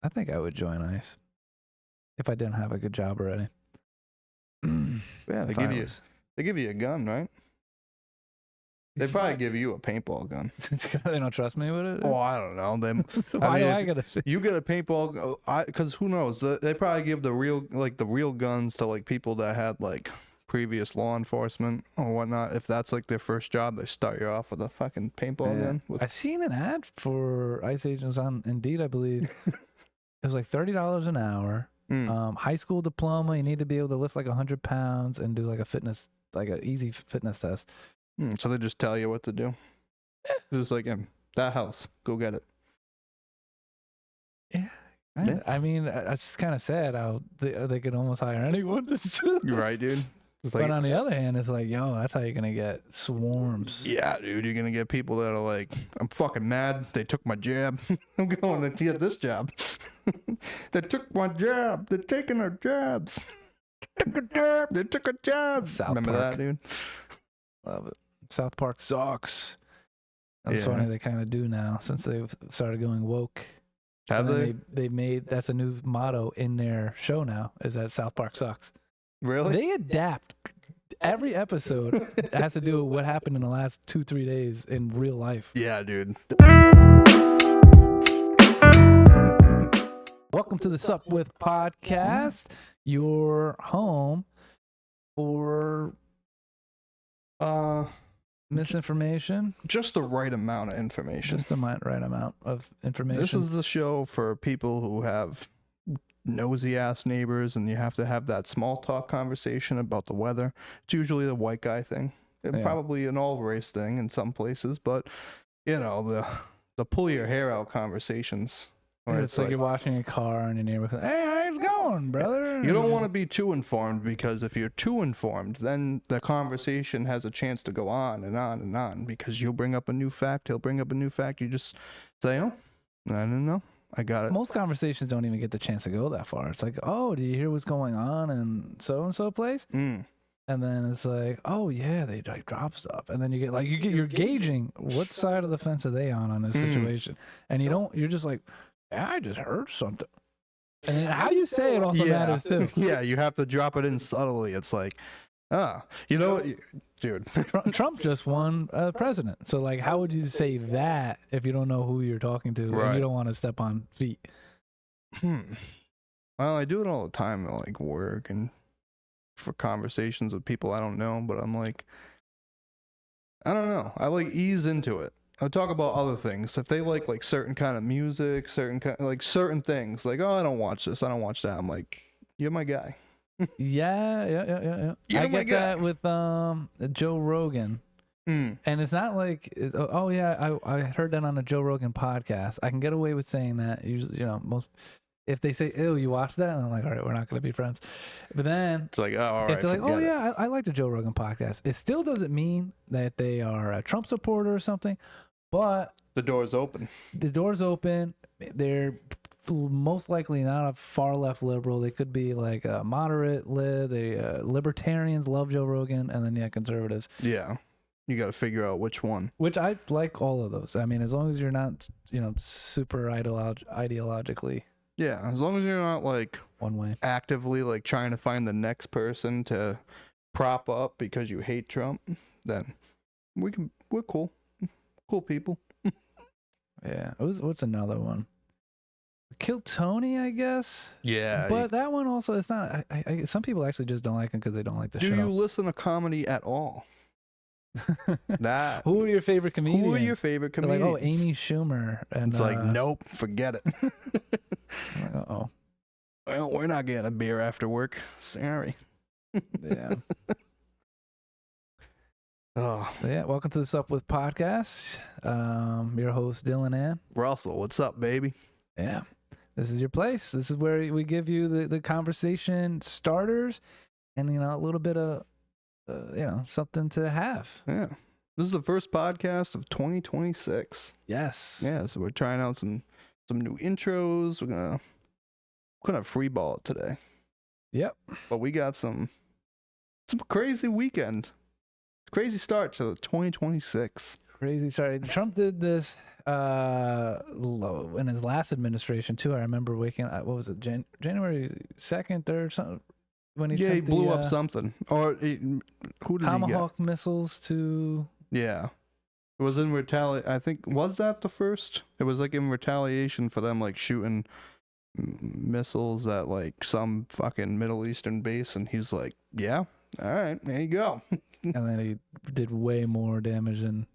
I think I would join ICE if I didn't have a good job already. Yeah, they give you a gun, right? They probably give you a paintball gun. They don't trust me with it? Oh, I don't know. So why do I get a shit? You get a paintball, because who knows? They probably give the real guns to like people that had like previous law enforcement or whatnot. If that's like their first job, they start you off with a fucking paintball gun. I seen an ad for ICE agents on Indeed, I believe. It was like $30 an hour. High school diploma. You need to be able to lift like 100 pounds and do like an easy fitness test. So they just tell you what to do. It was like, that house, go get it. Yeah. I mean, it's kind of sad how they could almost hire anyone. You're right, dude. But on the other hand, it's like, yo, that's how you're going to get swarms. Yeah, dude. You're going to get people that are like, I'm fucking mad. They took my jab. I'm going to get this job. They took my job. They're taking our jobs. They took a job. Remember that, dude? Love it. South Park sucks. That's funny. They kind of do now since they've started going woke. Have they? They made, that's a new motto in their show now, is that South Park sucks. Really? They adapt. Every episode has to do with what happened in the last 2-3 days in real life. Yeah, dude. Welcome to the SupWith podcast, your home for misinformation. Just the right amount of information. Just the right amount of information. This is the show for people who have nosy ass neighbors and you have to have that small talk conversation about the weather. It's usually the white guy thing. Probably an all race thing in some places, but you know, the pull your hair out conversations. It's like you're washing a car and your neighbor goes, "Hey, how's it going, brother?" You don't want to be too informed, because if you're too informed, then the conversation has a chance to go on and on and on, because you'll bring up a new fact, he'll bring up a new fact. You just say, "Oh, I don't know. I got it." Most conversations don't even get the chance to go that far. It's like, "Oh, do you hear what's going on in so-and-so place?" And then it's like, "Oh yeah, they like drop stuff." And then you're gauging what side of the fence are they on this situation. And you're just like, "Yeah, I just heard something." And then how you say it also matters too. Yeah, you have to drop it in subtly. It's like, you know, dude. Trump just won president. So like, how would you say that if you don't know who you're talking to and you don't want to step on feet? Well, I do it all the time at like work and for conversations with people I don't know, but I'm like, I don't know. I like ease into it. I talk about other things. If they like certain kind of music, certain things, like, oh, I don't watch this, I don't watch that. I'm like, you're my guy. Yeah. I get that with Joe Rogan. And it's not like, oh yeah, I heard that on the Joe Rogan podcast. I can get away with saying that. Usually, you know, if they say, "Ew, you watch that?" and I'm like, all right, we're not going to be friends. But then it's like, oh, all right. If they're like, oh yeah, I like the Joe Rogan podcast. It still doesn't mean that they are a Trump supporter or something. But the door's open. The door's open. They're most likely not a far left liberal. They could be like a moderate lib. Libertarians love Joe Rogan, and then conservatives. Yeah, you got to figure out which one. Which I like all of those. I mean, as long as you're not, super ideologically. Yeah, as long as you're not like one way actively like trying to find the next person to prop up because you hate Trump, then we're cool. Cool people. Yeah. What's another one? Kill Tony, I guess. Yeah. But that one also, it's not. Some people actually just don't like him because they don't like the show. Do you listen to comedy at all? Who are your favorite comedians? Who are your favorite comedians? Like, oh, Amy Schumer. And it's like, nope, forget it. Like, uh-oh. Well, we're not getting a beer after work. Sorry. Yeah. Oh yeah, welcome to the SupWith podcast. Your host Dylan and Russell. What's up, baby? Yeah, this is your place. This is where we give you the conversation starters, and a little bit of something to have. Yeah, this is the first podcast of 2026. Yes. Yeah, so we're trying out some new intros. We're gonna free ball it today. Yep. But we got some crazy weekend. Crazy start to 2026. Crazy start. Trump did this in his last administration too. I remember waking up. What was it, January 2nd, 3rd, something? When he sent he blew the up something. Or who did Tomahawk missiles to. Yeah. It was in I think, was that the first? It was like in retaliation for them like shooting missiles at like some fucking Middle Eastern base, and he's like, yeah, all right, there you go. And then he did way more damage than.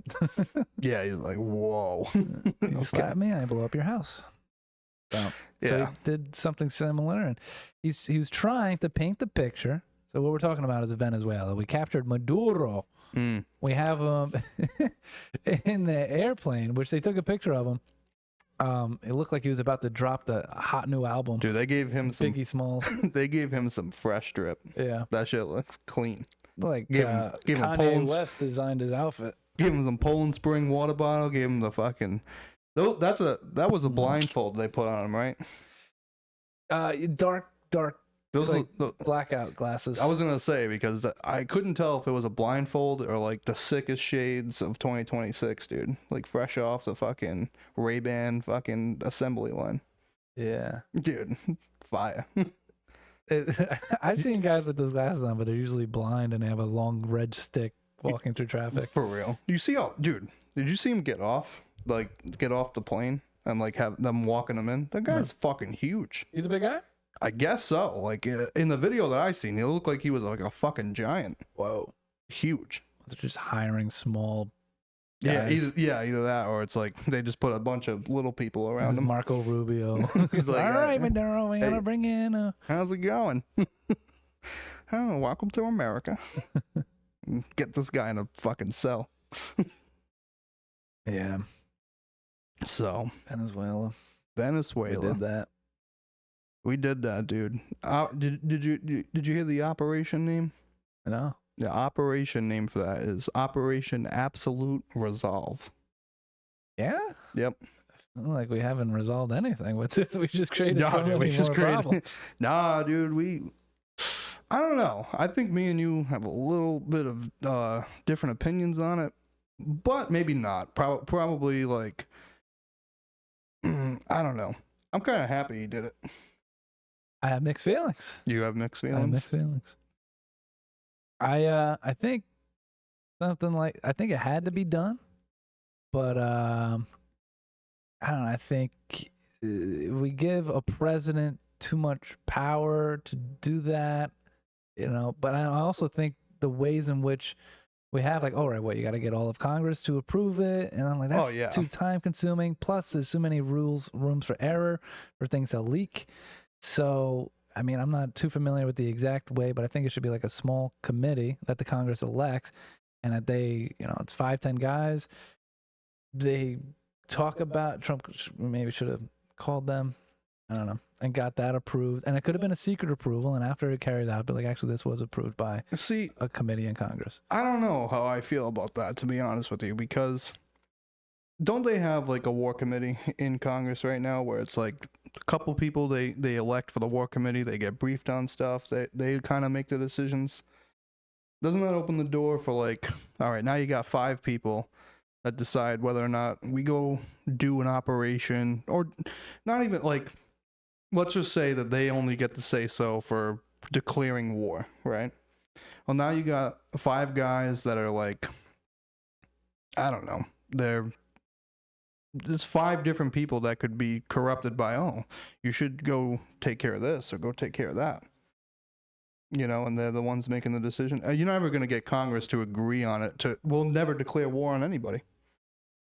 Yeah, he's like, whoa. You slap me, I blow up your house. So he did something similar, and he was trying to paint the picture. So what we're talking about is Venezuela. We captured Maduro. We have him in the airplane, which they took a picture of him. It looked like he was about to drop the hot new album. Dude, they gave him some Biggie Smalls. They gave him some fresh drip. Yeah, that shit looks clean. Like gave him Kanye West designed his outfit. Gave him some Poland Spring water bottle. Gave him the fucking. That was a blindfold they put on him, right? Dark. Those like blackout glasses. I was gonna say, because I couldn't tell if it was a blindfold or like the sickest shades of 2026, dude. Like fresh off the fucking Ray-Ban fucking assembly line. Yeah, dude, fire. I've seen guys with those glasses on, but they're usually blind and they have a long red stick walking through traffic. For real. You see dude, did you see him get off the plane and like have them walking him in? That guy's fucking huge. He's a big guy? I guess so. Like in the video that I seen, he looked like he was like a fucking giant. Whoa. Huge. They're just hiring small guys. Either that or it's like they just put a bunch of little people around him. Marco Rubio. He's like, all right, Maduro, we gotta bring in how's it going? Oh, welcome to America. Get this guy in a fucking cell. Yeah. So Venezuela. We did that, dude. Did you hear the operation name? No. The operation name for that is Operation Absolute Resolve. Yeah? Yep. Like we haven't resolved anything with this. We just created so many more problems. Nah, dude. I don't know. I think me and you have a little bit of different opinions on it, but maybe not. Probably like, I don't know. I'm kind of happy he did it. I have mixed feelings. You have mixed feelings? I have mixed feelings. I think something like, I think it had to be done, but I don't know. I think we give a president too much power to do that, but I also think the ways in which we have, like, all right, you got to get all of Congress to approve it, and I'm like, that's too time consuming. Plus, there's so many rooms for error, for things to leak. So, I mean, I'm not too familiar with the exact way, but I think it should be like a small committee that the Congress elects, and that they, it's 5-10 guys. They talk about, Trump maybe should have called them, I don't know, and got that approved. And it could have been a secret approval, and after it carried out, but like, actually, this was approved by a committee in Congress. I don't know how I feel about that, to be honest with you, because don't they have like a war committee in Congress right now where it's like a couple people they elect for the war committee, they get briefed on stuff, they kind of make the decisions? Doesn't that open the door for like, all right, now you got 5 people that decide whether or not we go do an operation, or not even like, let's just say that they only get to say so for declaring war, right? Well, now you got 5 guys that are like, I don't know, there's 5 different people that could be corrupted by, you should go take care of this or go take care of that. And they're the ones making the decision. You're never going to get Congress to agree on it. We'll never declare war on anybody.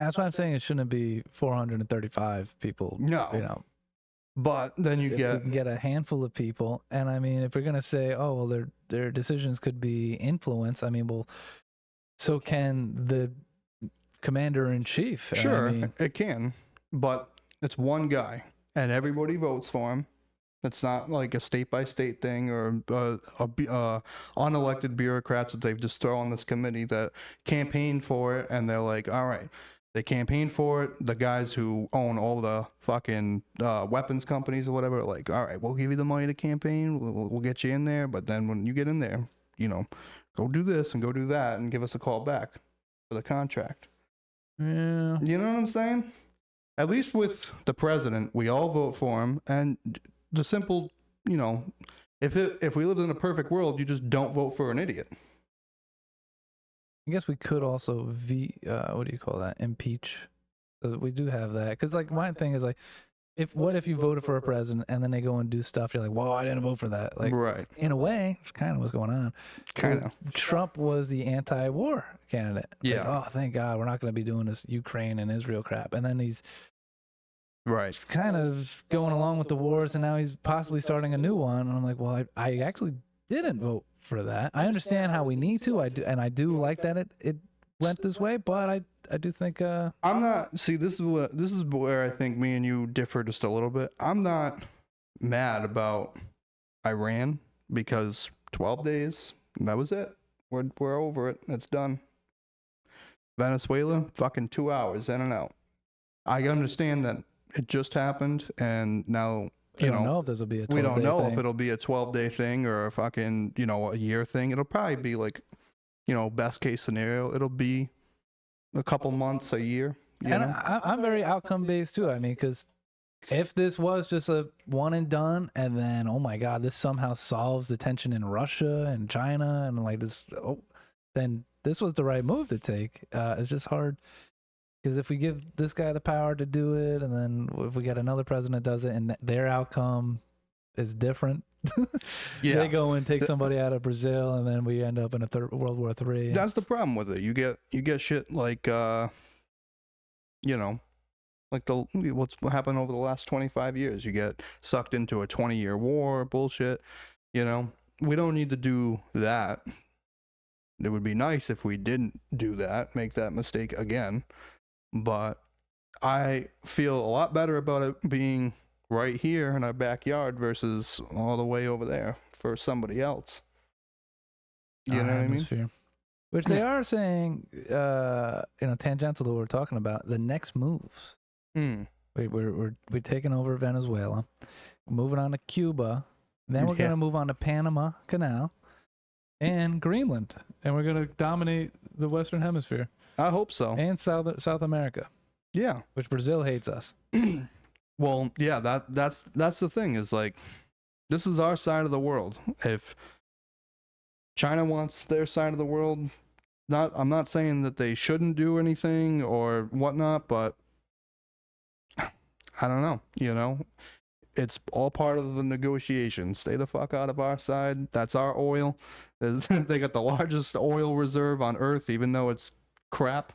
That's why I'm saying it shouldn't be 435 people. No. But then you can get a handful of people. And I mean, if we're going to say, their decisions could be influenced, I mean, so can the commander-in-chief. Sure, it can. But it's one guy, and everybody votes for him. It's not like a state-by-state thing or unelected bureaucrats that they've just thrown on this committee that campaign for it, and they're like, all right, they campaign for it. The guys who own all the fucking weapons companies or whatever are like, all right, we'll give you the money to campaign. We'll get you in there. But then when you get in there, go do this and go do that and give us a call back for the contract. Yeah. You know what I'm saying? At least with the president, we all vote for him, and the simple, you know, if we lived in a perfect world, you just don't vote for an idiot. I guess we could also what do you call that? Impeach. So we do have that, because like my thing is like, what if you voted for a president and then they go and do stuff? You're like, whoa, I didn't vote for that. Like, right. In a way, it's kind of what's going on. Kind of. Trump was the anti-war candidate. Yeah. Like, oh, thank God, we're not going to be doing this Ukraine and Israel crap. And then he's right kind of going along with the wars, and now he's possibly starting a new one. And I'm like, well, I actually didn't vote for that. I understand how we need to. I do like that it went this way, but I do think I'm not. See, this is where I think me and you differ just a little bit. I'm not mad about Iran because 12 days, that was it. We're over it. It's done. Venezuela, fucking 2 hours in and out. I understand that it just happened, and now we don't know if this will be a 12-day we don't know thing. if it'll be a 12-day thing or a fucking a year thing. It'll probably be like best case scenario. It'll be a couple months, a year. And I'm very outcome based too. I mean, because if this was just a one and done, and then oh my God, this somehow solves the tension in Russia and China, and like this, then this was the right move to take. It's just hard because if we give this guy the power to do it, and then if we get another president that does it, and their outcome is different. Yeah, they go and take somebody out of Brazil, and then we end up in a World War III. That's the problem with it. You get shit like like what's happened over the last 25 years. You get sucked into a 20-year war bullshit. We don't need to do that. It would be nice if we didn't do that, make that mistake again. But I feel a lot better about it being right here in our backyard versus all the way over there for somebody else. You know what I mean? Which they are saying, tangential to what we're talking about, the next moves. We're taking over Venezuela, moving on to Cuba, then we're going to move on to Panama Canal and Greenland, and we're going to dominate the Western Hemisphere. I hope so. And South America. Yeah. Which Brazil hates us. Well, yeah, that's the thing is like, this is our side of the world. If China wants their side of the world, I'm not saying that they shouldn't do anything or whatnot, but I don't know, it's all part of the negotiation. Stay the fuck out of our side. That's our oil. They got the largest oil reserve on Earth, even though it's crap,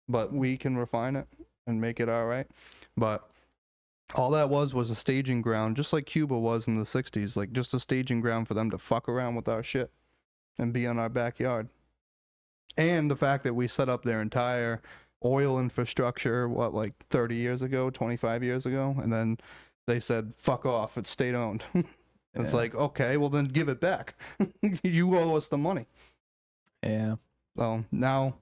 but we can refine it and make it all right. But all that was a staging ground, just like Cuba was in the 60s, like just a staging ground for them to fuck around with our shit and be in our backyard. And the fact that we set up their entire oil infrastructure, like 30 years ago, 25 years ago, and then they said, fuck off, it's state owned. It's like, okay, well then give it back. You owe us the money. Yeah. So now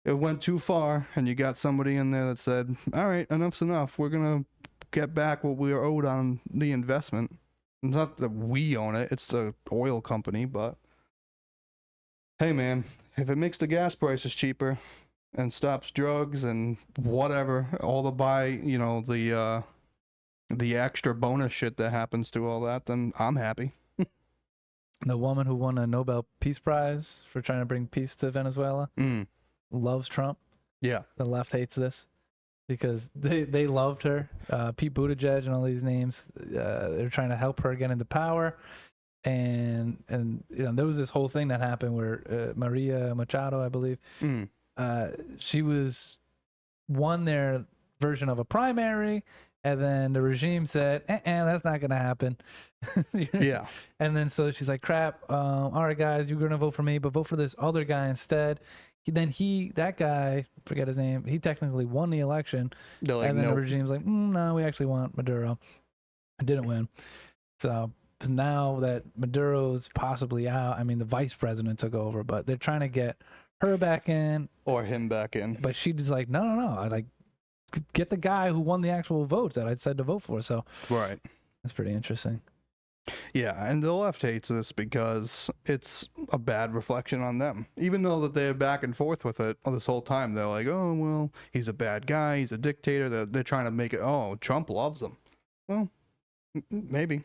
it went too far, and you got somebody in there that said, all right, enough's enough. We're going to get back what we are owed on the investment. It's not that we own it, it's the oil company, but hey, man, if it makes the gas prices cheaper and stops drugs and whatever, all the extra bonus shit that happens to all that, then I'm happy. The woman who won a Nobel Peace Prize for trying to bring peace to Venezuela loves Trump. Yeah. The left hates this because they loved her. Pete Buttigieg and all these names, they're trying to help her get into power. And there was this whole thing that happened where Maria Machado, I believe, she won their version of a primary, and then the regime said, that's not going to happen. Yeah. And then so she's like, crap, all right, guys, you're going to vote for me, but vote for this other guy instead. That guy, forget his name, he technically won the election. Like, and then nope. the regime's like, no, we actually want Maduro. I didn't win. So now that Maduro's possibly out, I mean, the vice president took over, but they're trying to get her back in. Or him back in. But she's like, no. I like get the guy who won the actual votes that I said to vote for. So right. that's pretty interesting. Yeah, and the left hates this because it's a bad reflection on them. Even though that they're back and forth with it this whole time, they're like, "Oh well, he's a bad guy. He's a dictator." They're trying to make it. Oh, Trump loves him. Well, maybe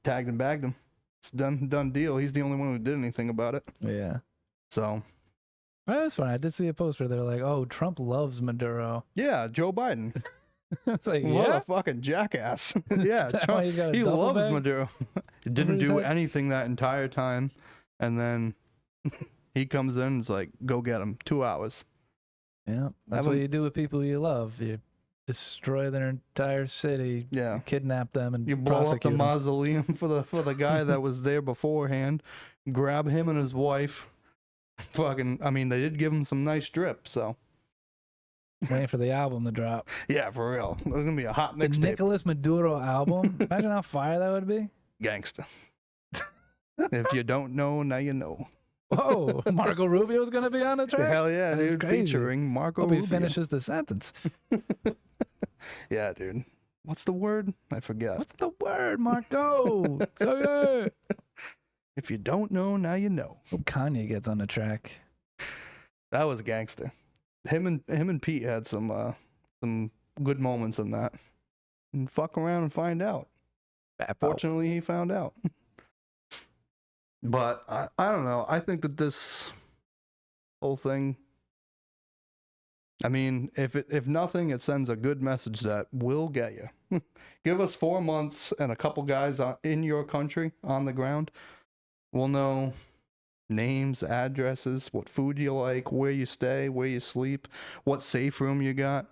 tagged and bagged him. It's done deal. He's the only one who did anything about it. Yeah. So. Well, that's fine. I did see a post where they're like, "Oh, Trump loves Maduro." Yeah, Joe Biden. It's like, What yeah. a fucking jackass. Yeah, That Trump, why you got a he double loves bag? Maduro. He didn't Remember he do said? anything that entire time. And then he comes in and is like, go get him. 2 hours. Yeah, that's what you do with people you love. You destroy their entire city. Yeah. You kidnap them and You blow up the prosecute them. mausoleum for the guy that was there beforehand. Grab him and his wife. Fucking, I mean, they did give him some nice drip, so. Waiting for the album to drop. Yeah, for real. There's going to be a hot The mixtape. Nicolas Maduro album. Imagine how fire that would be. Gangsta. If you don't know, now you know. Whoa, Marco Rubio's gonna be on the track. Hell yeah, That's dude. crazy. Featuring Marco Hope Rubio. he finishes the sentence. Yeah, dude. What's the word? I forget. What's the word, Marco? So yeah. If you don't know, now you know. Hope Kanye gets on the track. That was gangster. Him and Pete had some good moments in that. And fuck around and find out. Fortunately, he found out. But I don't know. I think that this whole thing, I mean, if nothing, it sends a good message that will get you. Give us 4 months and a couple guys in your country on the ground. We'll know names, addresses, what food you like, where you stay, where you sleep, what safe room you got,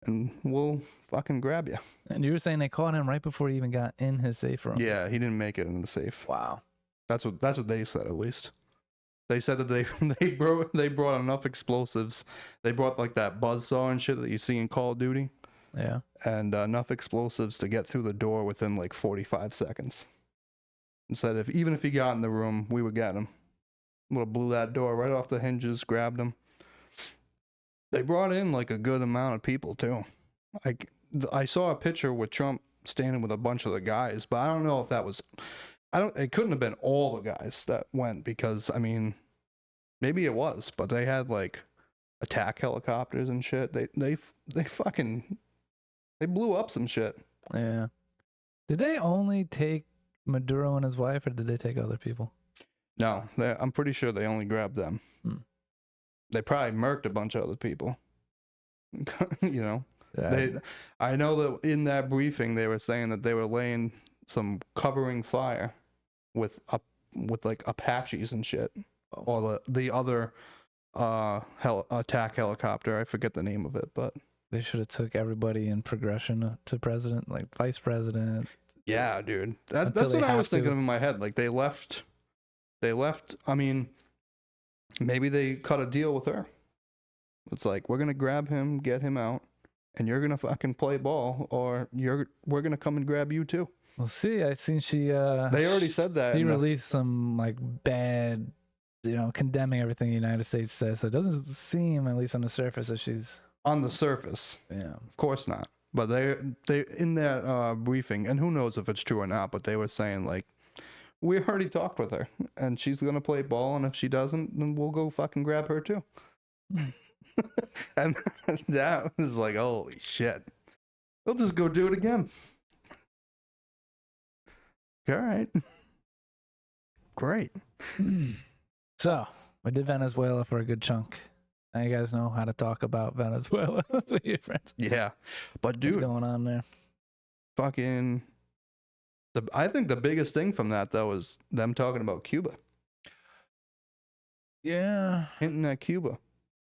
and we'll fucking grab you. And you were saying they caught him right before he even got in his safe room. Yeah, he didn't make it in the safe. Wow. That's what they said, at least. They said that they brought enough explosives. They brought like that buzzsaw and shit that you see in Call of Duty. Yeah. And enough explosives to get through the door within like 45 seconds. And said even if he got in the room, we would get him. Would have blew that door right off the hinges, grabbed him. They brought in like a good amount of people too. Like I saw a picture with Trump standing with a bunch of the guys, but I don't know if that was. It couldn't have been all the guys that went because I mean, maybe it was, but they had like attack helicopters and shit. They blew up some shit. Yeah. Did they only take Maduro and his wife, or did they take other people? No, I'm pretty sure they only grabbed them. They probably murked a bunch of other people. You know, Yeah. I know that in that briefing they were saying that they were laying some covering fire with like Apaches and shit, or the other attack helicopter. I forget the name of it, but They should have took everybody in progression to president, like vice president. yeah, dude, that's Until what they I was have to. thinking of in my head. Like they left. I mean, maybe they cut a deal with her. It's like we're gonna grab him, get him out, and you're gonna fucking play ball, or we're gonna come and grab you too. Well, see, I seen she. They already said that. He released some like bad, condemning everything the United States says. So it doesn't seem, at least on the surface, that she's on the surface. Yeah. Of course not. But they in that briefing, and who knows if it's true or not, but they were saying like, we already talked with her, and she's gonna play ball, and if she doesn't, then we'll go fucking grab her too. And that was like, holy shit. We'll just go do it again. All right. Great. So we did Venezuela for a good chunk. Now you guys know how to talk about Venezuela with your friends. Yeah. But dude, what's going on there? Fucking I think the biggest thing from that though is them talking about Cuba. Yeah. Hinting at Cuba.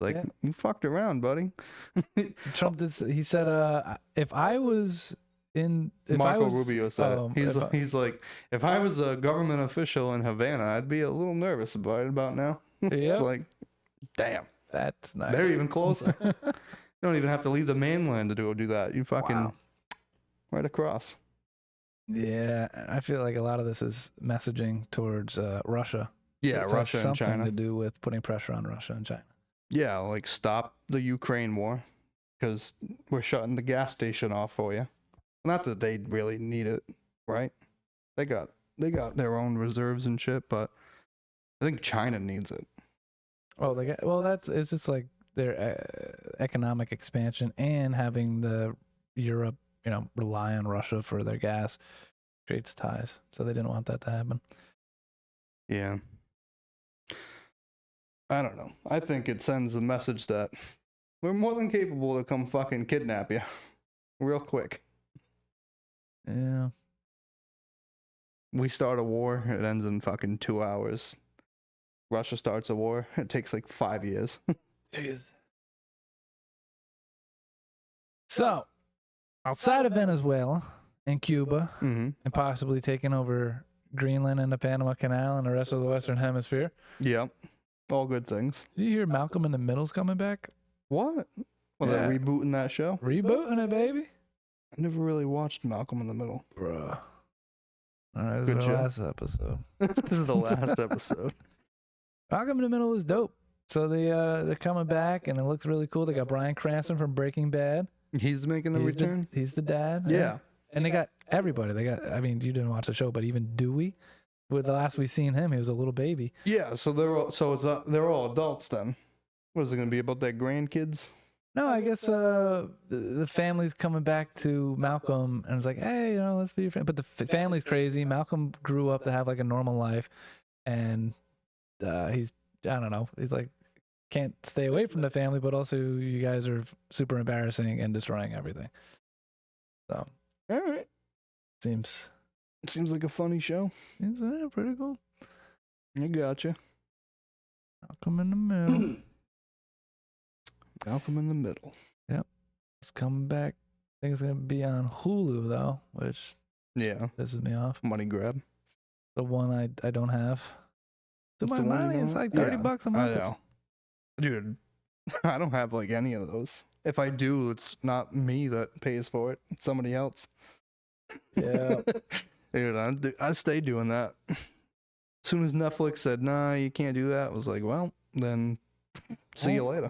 Like, you fucked around, buddy. Trump did. He said, "If I was in," Marco Rubio said it. He's like, if I was a government official in Havana, I'd be a little nervous about now. It's like, damn, that's nice. They're even closer. You don't even have to leave the mainland to do that. You fucking right across. Yeah, I feel like a lot of this is messaging towards Russia. Yeah, Russia and China. Something to do with putting pressure on Russia and China. Yeah, like stop the Ukraine war because we're shutting the gas station off for you. Not that they really need it, right? They got their own reserves and shit, but I think China needs it. Oh, it's just like their economic expansion and having the Europe, rely on Russia for their gas creates ties. So they didn't want that to happen. Yeah. I don't know. I think it sends a message that we're more than capable to come fucking kidnap you real quick. Yeah. We start a war, it ends in fucking 2 hours. Russia starts a war, it takes like 5 years. Jeez. So, outside of Venezuela and Cuba, and possibly taking over Greenland and the Panama Canal and the rest of the Western Hemisphere. Yep. All good things. Did you hear Malcolm in the Middle's coming back? What? Well, they're rebooting that show? Rebooting it, baby. I never really watched Malcolm in the Middle. Bruh. All right, this is our last episode. This is the last episode. Malcolm in the Middle is dope. So they're coming back, and it looks really cool. They got Bryan Cranston from Breaking Bad. He's making a return? He's the dad. Yeah. And they got everybody. I mean, you didn't watch the show, but even Dewey, with the last we seen him, he was a little baby. Yeah, so they're all adults then. What is it going to be about their grandkids? No, I guess the family's coming back to Malcolm, and it's like, hey, let's be your friend. But the family's crazy. Malcolm grew up to have like a normal life, and I don't know, he's like, can't stay away from the family, but also you guys are super embarrassing and destroying everything. So, all right, seems like a funny show. Seems pretty cool. I gotcha. Malcolm in the Middle. Malcolm in the Middle. Yep, it's coming back. I think it's gonna be on Hulu though, which pisses me off. Money grab. The one I don't have. To my money, it's like $30 a month. I know. Dude, I don't have like any of those. If I do, it's not me that pays for it. It's somebody else. Yeah. Dude, I stay doing that. As soon as Netflix said, nah, you can't do that, I was like, well, then see you later.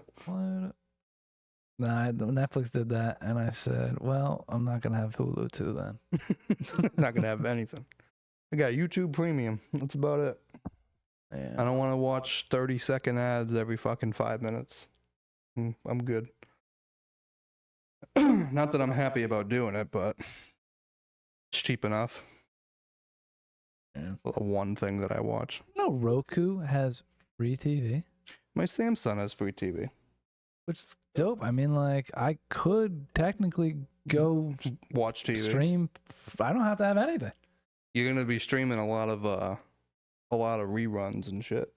Nah, Netflix did that, and I said, well, I'm not going to have Hulu too then. Not going to have anything. I got YouTube Premium. That's about it. Yeah. I don't want to watch 30-second ads every fucking 5 minutes. I'm good. Not that I'm happy about doing it, but it's cheap enough. Yeah. The one thing that I watch. Roku has free TV. My Samsung has free TV. Which is dope. I mean, like, I could technically go watch TV. Stream. I don't have to have anything. You're going to be streaming a lot of reruns and shit.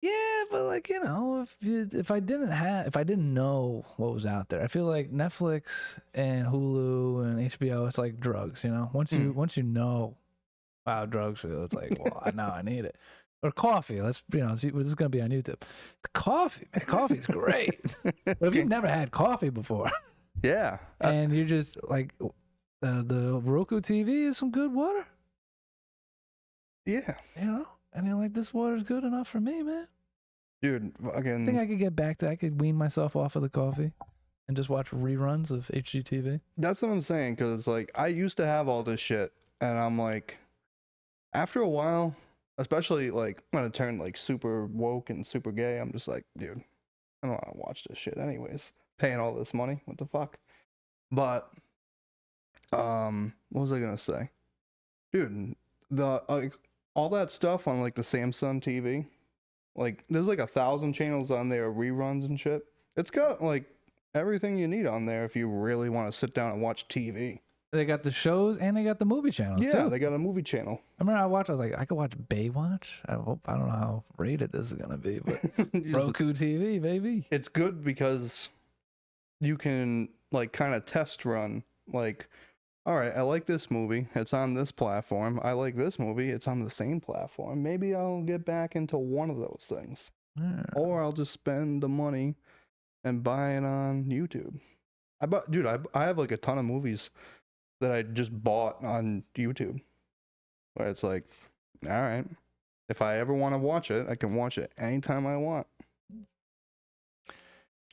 Yeah, but like, if I didn't know what was out there, I feel like Netflix and Hulu and HBO, it's like drugs, Once you know how drugs feel, it's like, well, now I need it. Or coffee. Let's this is gonna be on YouTube. Coffee, man, coffee's great. But if you've never had coffee before, yeah, and you just like the Roku TV is some good water. Yeah, and you're like, this water's good enough for me, man. Dude, again, I think I could get back to. I could wean myself off of the coffee, and just watch reruns of HGTV. That's what I'm saying, because like I used to have all this shit, and I'm like, after a while. Especially like when I turned like super woke and super gay, I'm just like, dude, I don't want to watch this shit anyways. Paying all this money, what the fuck? But, what was I gonna say? Dude, the all that stuff on like the Samsung TV, like there's like 1,000 channels on there, reruns and shit. It's got like everything you need on there if you really want to sit down and watch TV. They got the shows and they got the movie channels too. They got a movie channel. I remember I was like, I could watch Baywatch. I don't know how rated this is gonna be, but Roku TV, baby. It's good because you can like kind of test run. Like, all right, I like this movie. It's on this platform. I like this movie. It's on the same platform. Maybe I'll get back into one of those things, or I'll just spend the money and buy it on YouTube. I have like a ton of movies that I just bought on YouTube, where it's like, all right, if I ever want to watch it, I can watch it anytime I want.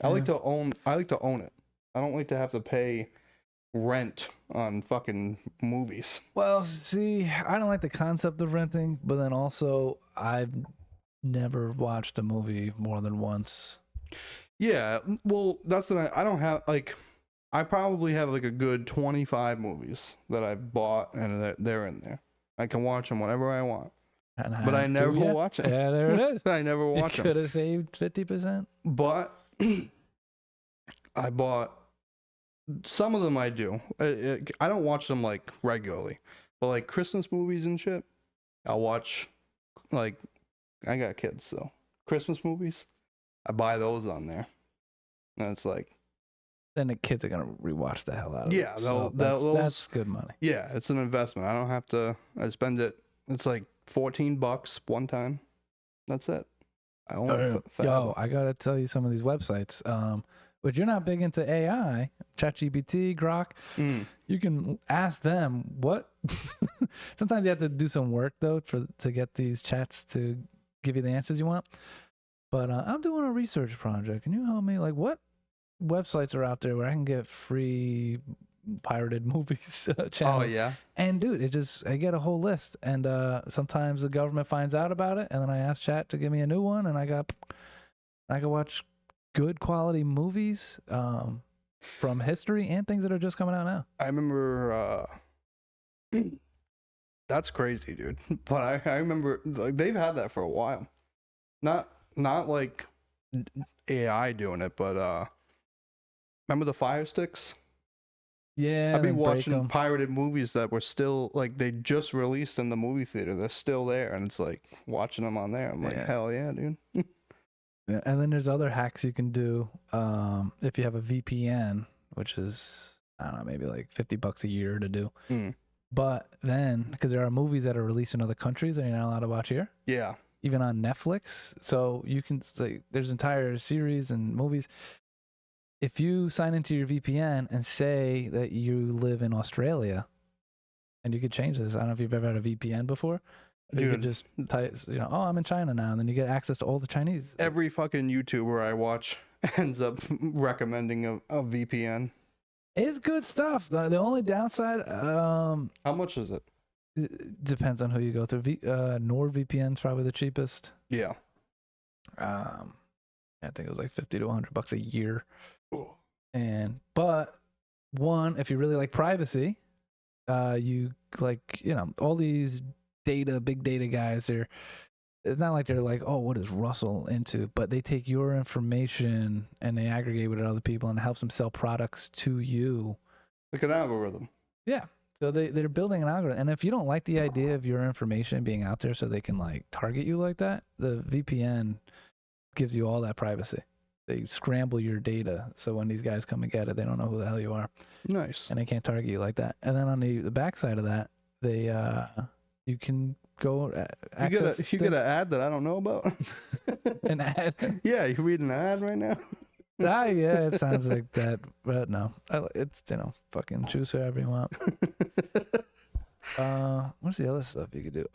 I like to own it. I don't like to have to pay rent on fucking movies. Well, see, I don't like the concept of renting, but then also I've never watched a movie more than once. Yeah, well, that's what I don't have, like, I probably have like a good 25 movies that I've bought and they're in there. I can watch them whenever I want. But I never watch it. Yeah, there it is. I never watch them. Could have saved 50%. But I bought some of them. I do. I don't watch them like regularly, but like Christmas movies and shit, I'll watch. Like, I got kids, so Christmas movies, I buy those on there, and it's like. Then the kids are gonna rewatch the hell out of it. Yeah, so that's good money. Yeah, it's an investment. I don't have to. I spend it. It's like $14 one time. That's it. I own it Yo, I gotta tell you some of these websites. But you're not big into AI, ChatGPT, Grok. You can ask them what. Sometimes you have to do some work though to get these chats to give you the answers you want. But I'm doing a research project. Can you help me? Like, what websites are out there where I can get free pirated movies channel? Oh yeah. And dude, I get a whole list, and sometimes the government finds out about it, and then I ask chat to give me a new one, and I can watch good quality movies from history and things that are just coming out now. I remember that's crazy, dude. But I remember like they've had that for a while. Not like AI doing it, but remember the Fire Sticks? Yeah, I've been watching pirated movies that were still like they just released in the movie theater. They're still there, and it's like watching them on there. I'm like, hell yeah, dude. Yeah, and then there's other hacks you can do if you have a VPN, which is I don't know, maybe like $50 a year to do. But then because there are movies that are released in other countries that you're not allowed to watch here. Yeah. Even on Netflix, so you can there's entire series and movies. If you sign into your VPN and say that you live in Australia, and you could change this. I don't know if you've ever had a VPN before. You could just type, oh, I'm in China now, and then you get access to all the Chinese. Every fucking YouTuber I watch ends up recommending a VPN. It's good stuff. The only downside, how much is it? It depends on who you go through. NordVPN's probably the cheapest. Yeah. I think it was like $50 to $100 a year. But if you really like privacy, you like, all these big data guys, it's not like they're like, oh, what is Russell into? But they take your information and they aggregate with other people and it helps them sell products to you. Like an algorithm. Yeah. So they're building an algorithm. And if you don't like the idea of your information being out there so they can like target you like that, the VPN gives you all that privacy. They scramble your data. So when these guys come and get it, they don't know who the hell you are. Nice. And they can't target you like that. And then on the backside of that, you can go access. You get an ad that I don't know about? An ad? Yeah, you read an ad right now? Yeah, it sounds like that, but no. It's, fucking choose whoever you want. What's the other stuff you could do?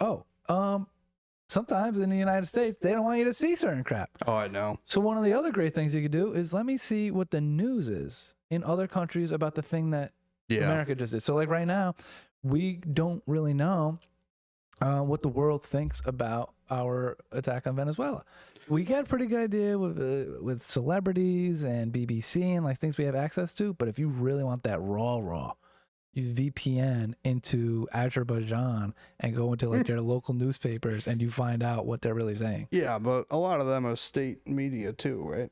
Sometimes in the United States, they don't want you to see certain crap. Oh, I know. So one of the other great things you could do is let me see what the news is in other countries about the thing that America just did. So like right now, we don't really know what the world thinks about our attack on Venezuela. We get a pretty good idea with celebrities and BBC and like things we have access to. But if you really want that raw, you VPN into Azerbaijan and go into like their local newspapers and you find out what they're really saying. Yeah, but a lot of them are state media too, right?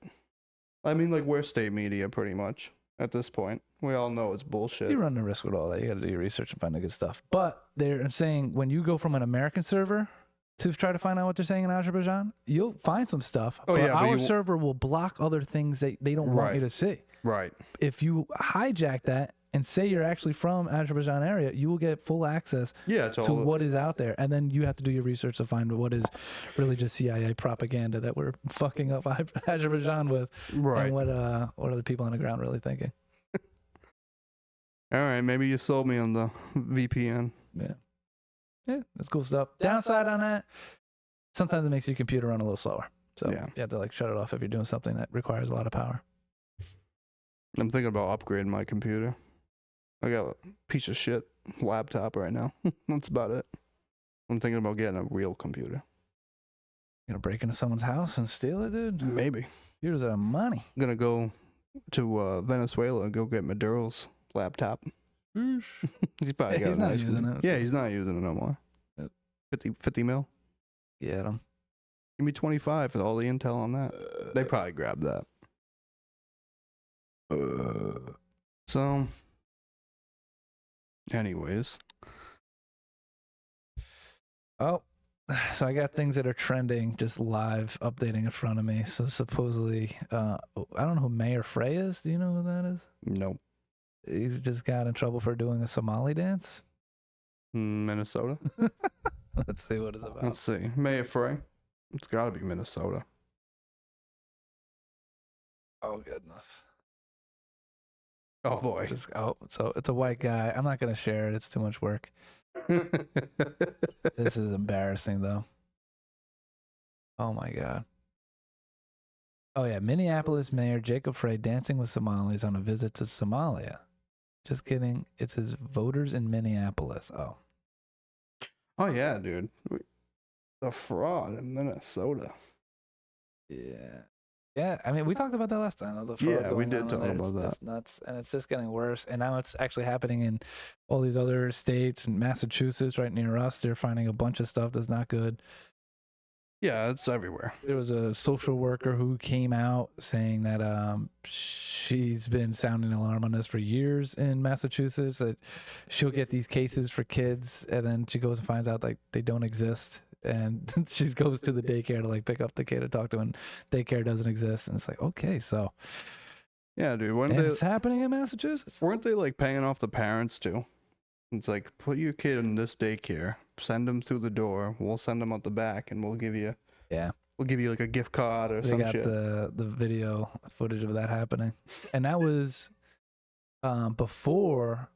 I mean, like we're state media pretty much at this point. We all know it's bullshit. You run the risk with all that. You got to do your research and find the good stuff. But they're saying when you go from an American server to try to find out what they're saying in Azerbaijan, you'll find some stuff. But our server will block other things that they don't want you to see. Right. If you hijack that and say you're actually from Azerbaijan area, you will get full access to what is out there. And then you have to do your research to find what is really just CIA propaganda that we're fucking up Azerbaijan with. Right. And what are the people on the ground really thinking? All right, maybe you sold me on the VPN. Yeah, that's cool stuff. Downside on that, sometimes it makes your computer run a little slower. So you have to like shut it off if you're doing something that requires a lot of power. I'm thinking about upgrading my computer. I got a piece of shit laptop right now. That's about it. I'm thinking about getting a real computer. You gonna break into someone's house and steal it, dude? Maybe. Computers are money. I'm gonna go to Venezuela and go get Maduro's laptop. He's probably got He's a not nice using one. it. Yeah, he's not using it no more. Yep. 50 mil. Get him. Give me 25 for all the intel on that. They probably grabbed that. So, anyways. Oh, so I got things that are trending, just live updating in front of me. So supposedly, I don't know who Mayor Frey is. Do you know who that is? Nope. He's just got in trouble for doing a Somali dance. Minnesota. Let's see what it's about. Let's see. Mayor Frey. It's got to be Minnesota. Oh goodness. Oh boy. So it's a white guy. I'm not gonna share it. It's too much work. This is embarrassing though. Oh my god. Oh yeah, Minneapolis Mayor Jacob Frey dancing with Somalis on a visit to Somalia. Just kidding. It's his voters in Minneapolis. Oh. Oh yeah, dude. The fraud in Minnesota. Yeah. Yeah, I mean, we talked about that last time. The fraud Yeah, we going did on talk there. about that. It's nuts, and it's just getting worse. And now it's actually happening in all these other states and Massachusetts, right near us. They're finding a bunch of stuff that's not good. Yeah, it's everywhere. There was a social worker who came out saying that she's been sounding an alarm on this for years in Massachusetts, that she'll get these cases for kids, and then she goes and finds out like they don't exist. And she goes to the daycare to like pick up the kid to talk to, and daycare doesn't exist. And it's like, okay, so yeah, dude. it's happening in Massachusetts. Weren't they like paying off the parents too? It's like, put your kid in this daycare, send them through the door. We'll send them out the back, and we'll give you like a gift card or some shit. They got the video footage of that happening, and that was before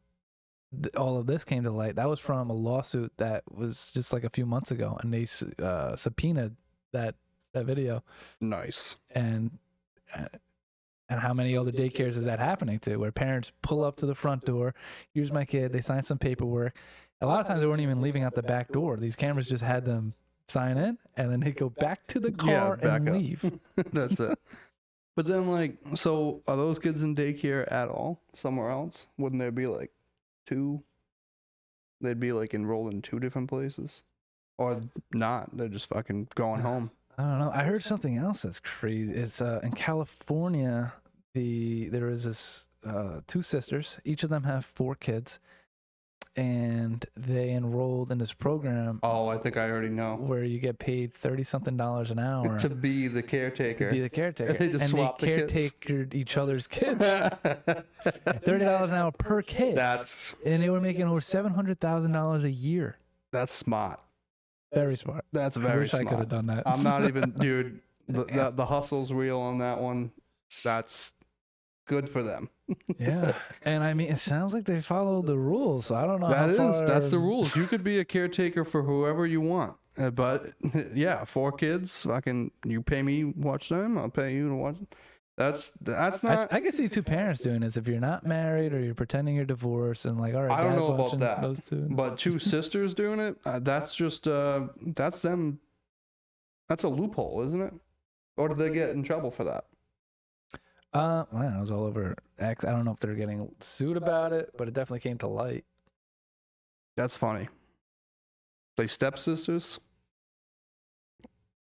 all of this came to light. That was from a lawsuit that was just like a few months ago, and they subpoenaed that video. Nice. And how many other daycares is that happening to, where parents pull up to the front door, here's my kid, they sign some paperwork. A lot of times they weren't even leaving out the back door. These cameras just had them sign in, and then they go back to the car and leave. That's it. But then, like, so are those kids in daycare at all somewhere else? Wouldn't there be like two? They'd be like enrolled in two different places, or not? They're just fucking going home. I don't know. I heard something else that's crazy. It's in California. There is this two sisters. Each of them have 4 kids, and they enrolled in this program. Oh, I think I already know. Where you get paid $30-something an hour to be the caretaker. To be the caretaker. They just swap the kids. caretakered each other's kids. $30 an hour per kid. And they were making over $700,000 a year. That's smart. Very smart. That's very smart. I could have done that. I'm not even, dude. The hustle's real on that one. That's good for them. Yeah, and I mean, it sounds like they followed the rules. So I don't know. That's the rules. You could be a caretaker for whoever you want, but yeah, 4 kids. Fucking, you pay me watch them. I'll pay you to watch them. That's not. I can see 2 parents doing this if you're not married or you're pretending you're divorced and like, all right. I don't know about that. Those 2. But 2 sisters doing it. That's just that's them. That's a loophole, isn't it? Or did they get in trouble for that? Well, it was all over X. I don't know if they're getting sued about it, but it definitely came to light. That's funny. They stepsisters?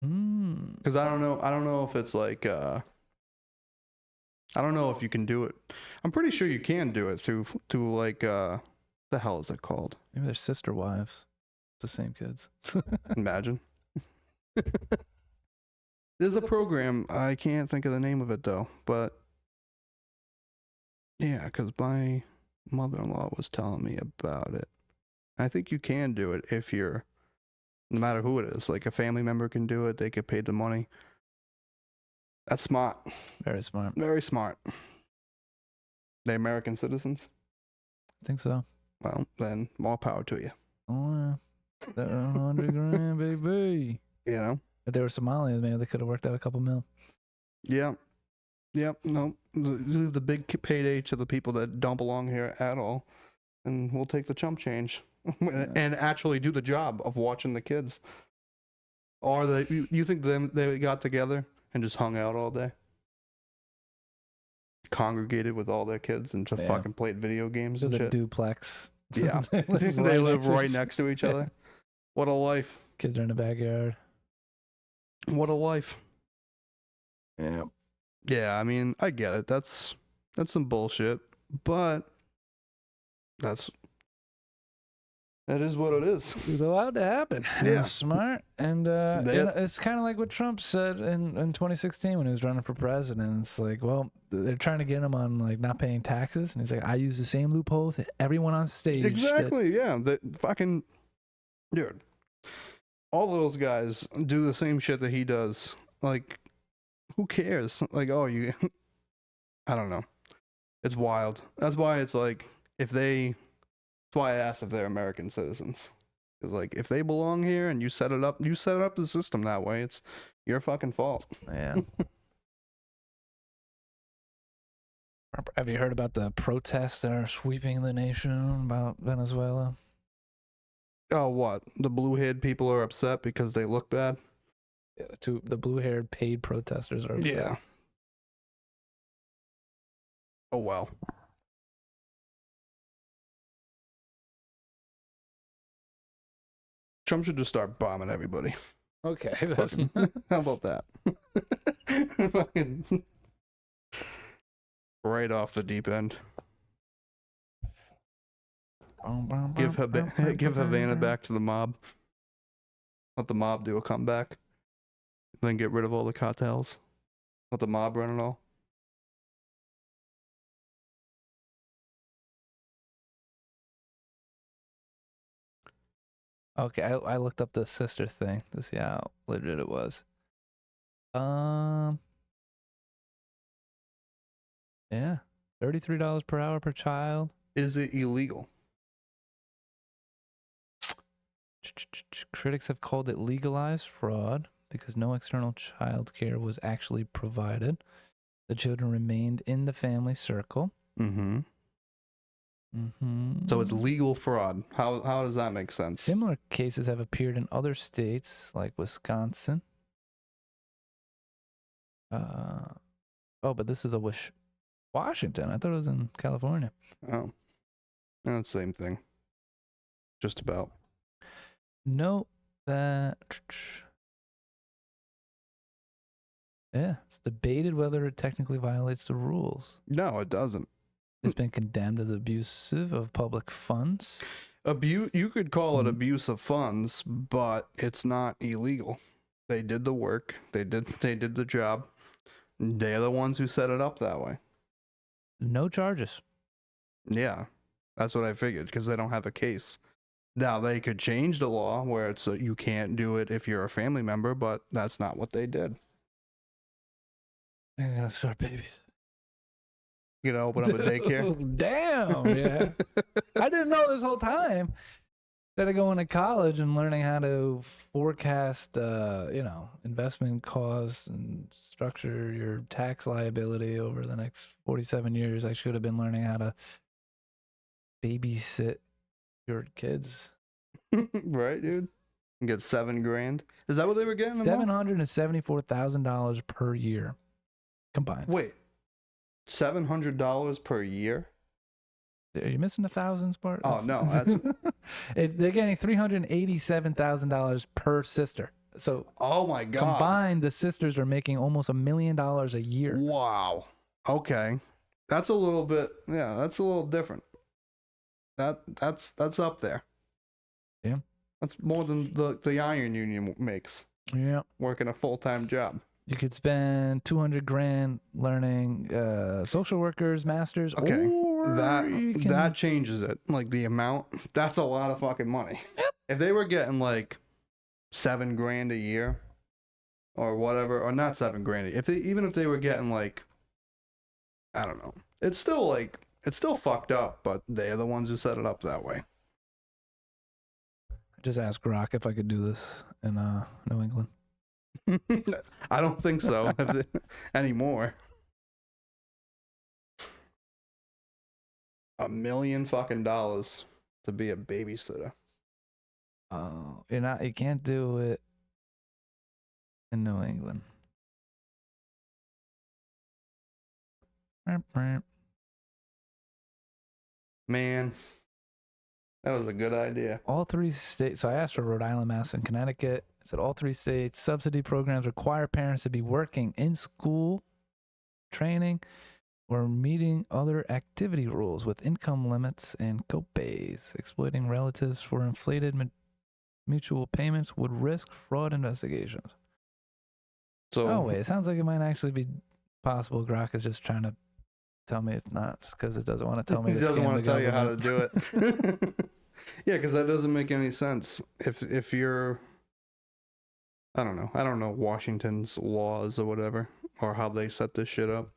Because I don't know if it's like I don't know if you can do it. I'm pretty sure you can do it through like the hell is it called? Maybe they're sister wives. It's the same kids. Imagine. There's a program, I can't think of the name of it though, but yeah, because my mother-in-law was telling me about it. I think you can do it if you're, no matter who it is, like a family member can do it, they get paid the money. That's smart. Very smart. Very smart. They American citizens? I think so. Well, then more power to you. Oh, yeah. $100,000, baby. You know? If they were Somalians, maybe they could have worked out a couple mil. Yeah. Yep. No. Leave the big payday to the people that don't belong here at all. and we'll take the chump change and actually do the job of watching the kids. Or you think they got together and just hung out all day? Congregated with all their kids and just fucking played video games and shit. shit. There's a duplex. Yeah. They live right next to each other. What a life. Kids are in the backyard. What a life. Yeah. Yeah, I mean, I get it. That's some bullshit, but that is what it is. It's allowed to happen. Yeah. It's smart. And it's kind of like what Trump said in 2016 when he was running for president. It's like, well, they're trying to get him on like not paying taxes. And he's like, I use the same loopholes that everyone on stage Exactly, yeah. That fucking, dude. All those guys do the same shit that he does. Like, who cares? Like, oh, I don't know. It's wild. That's why it's like, that's why I asked if they're American citizens. Because, like, if they belong here and you set up the system that way, it's your fucking fault. Yeah. Have you heard about the protests that are sweeping the nation about Venezuela? Oh, what? The blue-haired people are upset because they look bad? The blue-haired paid protesters are upset. Yeah. Oh, well. Trump should just start bombing everybody. Okay. How about that? Fucking right off the deep end. Give Havana back to the mob. Let the mob do a comeback. Then get rid of all the cartels. Let the mob run it all. Okay, I looked up the sister thing to see how legit it was. Yeah, $33 per hour per child. Is it illegal? Critics have called it legalized fraud because no external child care was actually provided. The children remained in the family circle. Mm-hmm. Mm-hmm. So it's legal fraud. How does that make sense? Similar cases have appeared in other states like Wisconsin. But this is Washington. I thought it was in California. Oh. No, it's the same thing. Just about. Note that... Yeah, it's debated whether it technically violates the rules. No, it doesn't. It's been condemned as abusive of public funds. You could call it abuse of funds, but it's not illegal. They did the work. They did the job. They're the ones who set it up that way. No charges. Yeah, that's what I figured, because they don't have a case. Now, they could change the law where it's you can't do it if you're a family member, but that's not what they did. I'm gonna start babies. You know, open up a daycare. Damn, yeah. I didn't know this whole time. Instead of going to college and learning how to forecast, investment costs and structure your tax liability over the next 47 years, I should have been learning how to babysit your kids. Right, dude? And get $7,000. Is that what they were getting? $774,000 per year combined. Wait. $700 per year? Are you missing the thousands part? Oh, no. That's... They're getting $387,000 per sister. So, oh my God. Combined, the sisters are making almost $1 million a year. Wow. Okay. That's a little bit, yeah, that's a little different. That's up there. Yeah. That's more than the Iron Union makes. Yeah. Working a full-time job. You could spend $200,000 learning social workers, masters. Okay, or that changes it. Like the amount, that's a lot of fucking money. Yep. If they were getting like $7,000 a year, or whatever, or not $7,000, even if they were getting like, I don't know, it's still fucked up. But they're the ones who set it up that way. Just ask Rock if I could do this in New England. I don't think so anymore. $1 million fucking dollars to be a babysitter. Oh, you can't do it in New England. Man, that was a good idea. All 3 states. So I asked for Rhode Island, Mass, and Connecticut. It said all 3 states subsidy programs require parents to be working in school, training, or meeting other activity rules with income limits and copays. Exploiting relatives for inflated mutual payments would risk fraud investigations. So, oh wait, it sounds like it might actually be possible. Grok is just trying to tell me it's nuts because it doesn't want to tell me. He doesn't want to tell you how to do it. Yeah, because that doesn't make any sense. If you're, I don't know Washington's laws or whatever, or how they set this shit up.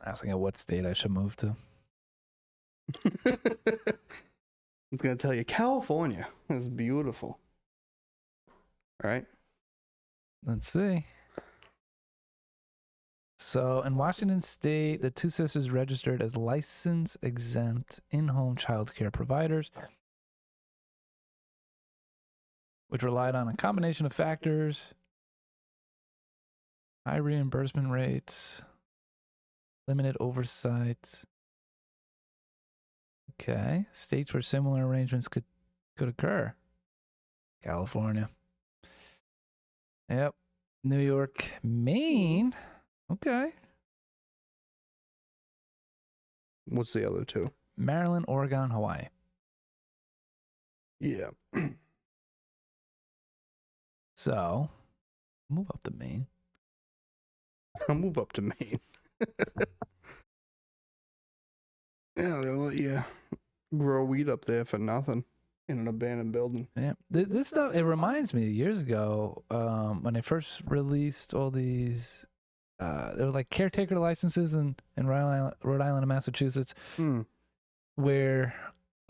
Asking what state I should move to. It's gonna tell you California is beautiful. All right. Let's see. So in Washington State, the 2 sisters registered as license-exempt in-home child care providers, which relied on a combination of factors: high reimbursement rates, limited oversight. Okay. States where similar arrangements could occur. California. Yep. New York, Maine. Okay. What's the other 2? Maryland, Oregon, Hawaii. Yeah. So, move up to Maine. I'll move up to Maine. Yeah, they'll let you grow weed up there for nothing in an abandoned building. Yeah, this stuff, it reminds me years ago when they first released all these, there were like caretaker licenses in Rhode Island and Massachusetts, where,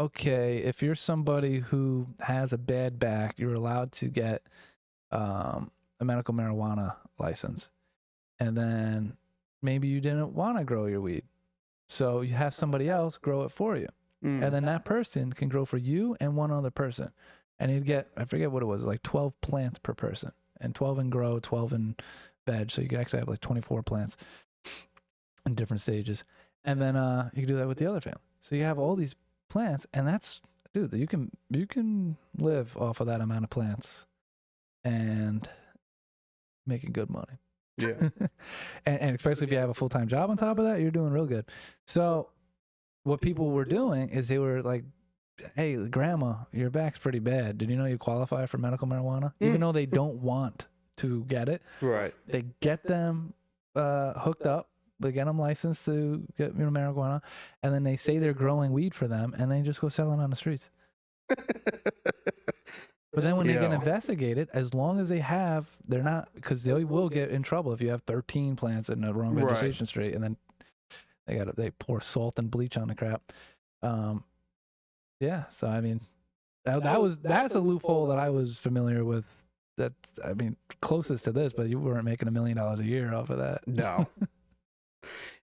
okay, if you're somebody who has a bad back, you're allowed to get a medical marijuana license. And then maybe you didn't want to grow your weed. So you have somebody else grow it for you. And then that person can grow for you and one other person. And you'd get, I forget what it was, like 12 plants per person. And 12 in grow, 12 in veg. So you could actually have like 24 plants in different stages. And then you can do that with the other family. So you have all these plants, and that's, dude, you can live off of that amount of plants and making good money. Yeah. and especially if you have a full-time job on top of that, you're doing real good. So what people were doing is they were like, hey, grandma, your back's pretty bad. Did you know you qualify for medical marijuana? Even though they don't want to get it. Right. They get them hooked up. They get them licensed to get marijuana. And then they say they're growing weed for them. And they just go selling on the streets. But then when they get investigated, as long as they have, they're not, because they will get in trouble if you have 13 plants in the wrong registration street, and then they pour salt and bleach on the crap. Yeah, so I mean, that's a loophole that I was familiar with. That, I mean, closest to this, but you weren't making $1 million a year off of that. No,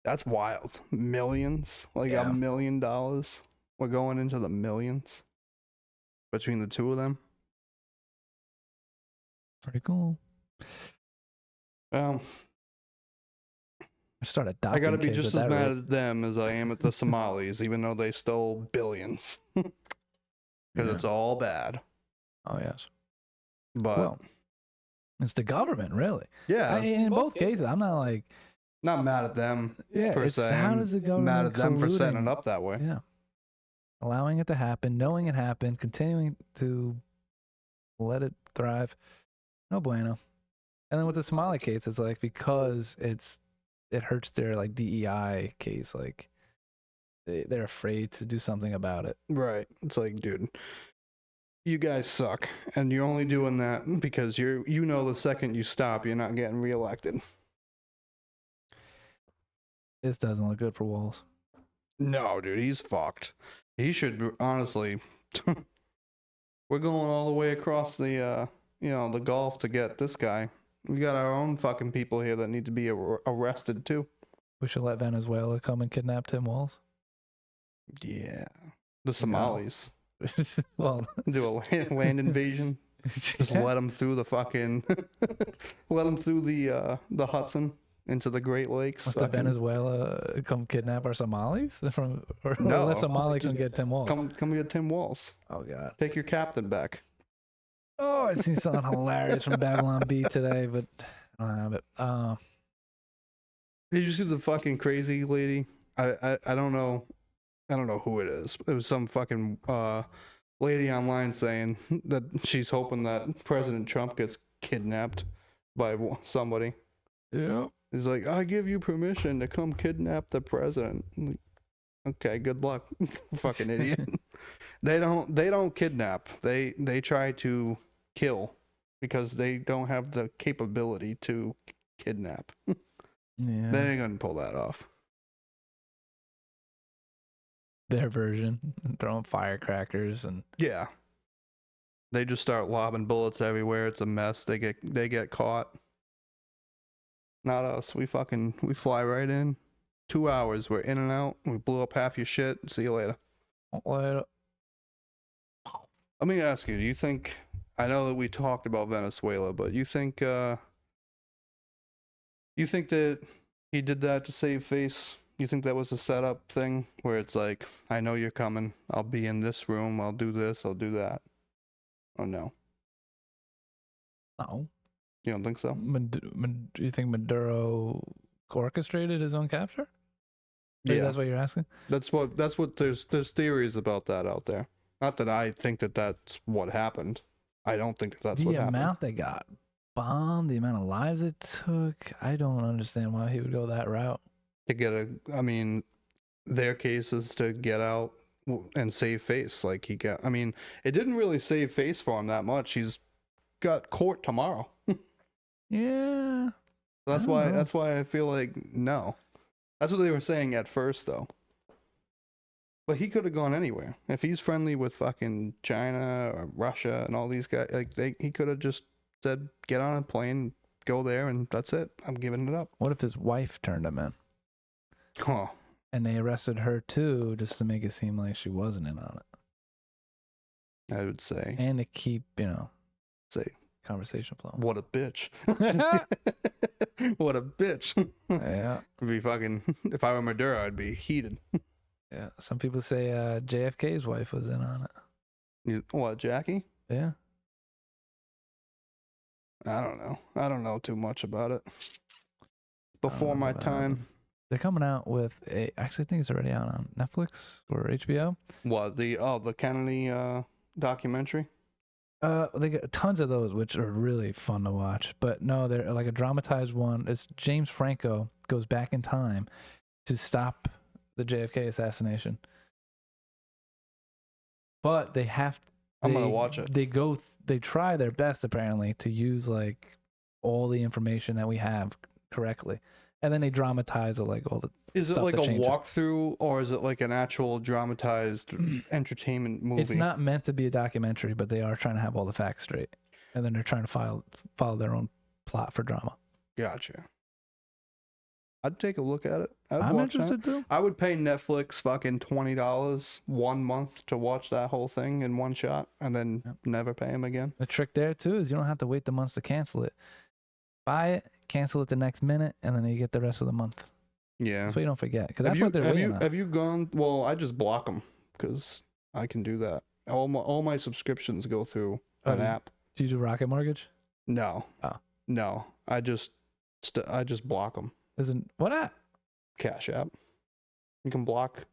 that's wild. Millions, like $1 million. We're going into the millions between the 2 of them. Pretty cool. I I gotta be just as mad at them as I am at the Somalis, even though they stole billions. Because it's all bad. Oh, yes. But well, it's the government, really. Yeah. In both cases, I'm not like... Not mad at them, per se. How does the government mad at them for setting it up that way. Yeah. Allowing it to happen, knowing it happened, continuing to let it thrive. No bueno. And then with the Somali case, it's like, because it hurts their like DEI case, like they're afraid to do something about it. Right. It's like, dude, you guys suck, and you're only doing that because you know the second you stop, you're not getting reelected. This doesn't look good for Walls. No, dude, he's fucked. He should, honestly. We're going all the way across the the Gulf to get this guy. We got our own fucking people here that need to be arrested too. We should let Venezuela come and kidnap Tim Walz. Yeah. The Somalis. Well, do a land invasion. Just let them through the fucking, let them through the Hudson into the Great Lakes. Let the Venezuela come kidnap our Somalis or No, let Somali come get Tim Walz. Come get Tim Walz. Oh God. Take your captain back. Oh, I seen something hilarious from Babylon B today, but I don't have it. Did you see the fucking crazy lady? I don't know. I don't know who it is. It was some fucking lady online saying that she's hoping that President Trump gets kidnapped by somebody. Yeah. He's like, I give you permission to come kidnap the president. Like, okay, good luck, fucking idiot. They don't kidnap. They try to kill because they don't have the capability to kidnap. Yeah. They ain't gonna pull that off. Their version, throwing firecrackers and yeah, they just start lobbing bullets everywhere. It's a mess. They get caught. Not us. We fly right in. 2 hours. We're in and out. We blew up half your shit. See you later. later. Let me ask you. Do you think? I know that we talked about Venezuela, but you think that he did that to save face? You think that was a setup thing where it's like, I know you're coming. I'll be in this room. I'll do this. I'll do that. Oh, no. No. You don't think so? Do you think Maduro orchestrated his own capture? Yeah. That's what you're asking? That's what there's theories about that out there. Not that I think that that's what happened. I don't think that that's what happened. The amount they got bombed, the amount of lives it took, I don't understand why he would go that route. To get their case is to get out and save face. Like it didn't really save face for him that much. He's got court tomorrow. Yeah. That's why I feel like no. That's what they were saying at first though. But he could have gone anywhere. If he's friendly with fucking China or Russia and all these guys, he could have just said, get on a plane, go there, and that's it. I'm giving it up. What if his wife turned him in? Oh. And they arrested her too, just to make it seem like she wasn't in on it. I would say. And to keep, say conversation flowing. What a bitch. What a bitch. Yeah. It'd be fucking, if I were Maduro, I'd be heated. Yeah. Some people say JFK's wife was in on it. What, Jackie? Yeah. I don't know. I don't know too much about it. Before my time. They're coming out with actually I think it's already out on Netflix or HBO. What, the Kennedy documentary? They got tons of those, which are really fun to watch. But no, they're like a dramatized one. It's James Franco goes back in time to stop the JFK assassination. But I'm gonna watch it. They try their best apparently to use like all the information that we have correctly, and then they dramatize like all the. Is it like a walkthrough, or is it like an actual dramatized entertainment movie? It's not meant to be a documentary, but they are trying to have all the facts straight, and then they're trying to follow their own plot for drama. Gotcha. I'd take a look at it. I'm interested too. I would pay Netflix fucking $20 1 month to watch that whole thing in one shot, and then never pay them again. The trick there too is you don't have to wait the months to cancel it. Buy it, cancel it the next minute, and then you get the rest of the month. Yeah, that's what you don't forget, because that's what they're waiting on. Have you gone? Well, I just block them because I can do that. All my subscriptions go through an app. Do you do Rocket Mortgage? No. Oh. No, I just block them. What app? Cash App. You can block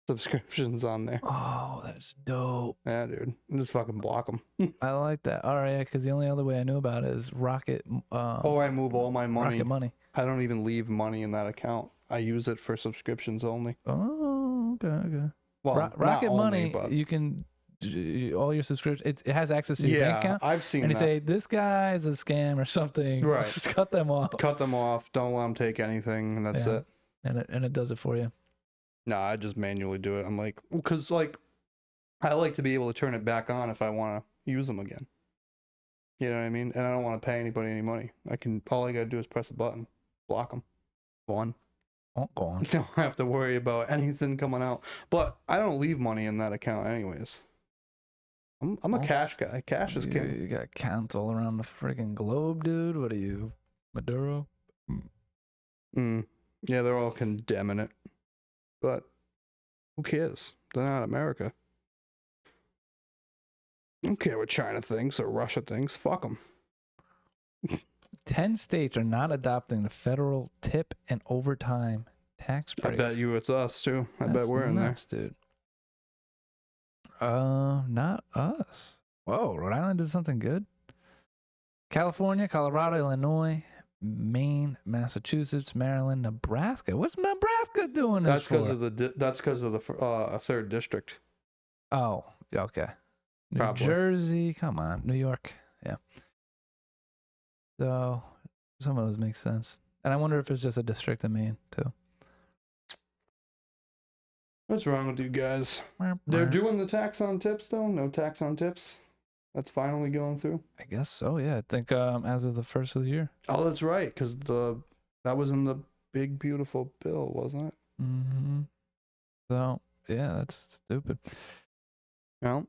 subscriptions on there. Oh, that's dope. Yeah, dude. Just fucking block them. I like that. All right, yeah, because the only other way I knew about it is Rocket. I move all my money. Rocket Money. I don't even leave money in that account. I use it for subscriptions only. Oh, okay. Well, Rocket Money, but you can all your subscriptions. It has access to your bank account. I've seen and that. And you say this guy is a scam or something. Right. Just cut them off. Cut them off. Don't let them take anything, and that's it. And it does it for you. No, I just manually do it. I'm like, because I like to be able to turn it back on if I want to use them again. You know what I mean? And I don't want to pay anybody any money. All I gotta do is press a button, block them, gone. Oh, go on. Don't have to worry about anything coming out. But I don't leave money in that account anyways. I'm a cash guy. Cash is king. You got accounts all around the freaking globe, dude. What are you, Maduro? Yeah, they're all condemning it. But who cares? They're not America. I don't care what China thinks or Russia thinks. Fuck them. 10 states are not adopting the federal tip and overtime tax breaks. I bet you it's us too. I bet we're in nuts, dude. Not us. Whoa, Rhode Island did something good. California, Colorado, Illinois, Maine, Massachusetts, Maryland, Nebraska. What's Nebraska doing this for? That's because of the third district. Oh, okay. New Probably. Jersey, come on, New York, yeah. So some of those make sense, and I wonder if it's just a district in Maine too. What's wrong with you guys? They're doing the tax on tips though. No tax on tips. That's finally going through. I guess so. Yeah, I think as of the first of the year. Oh, that's right, because that was in the big beautiful bill, wasn't it? Mm-hmm. So yeah, that's stupid. Well,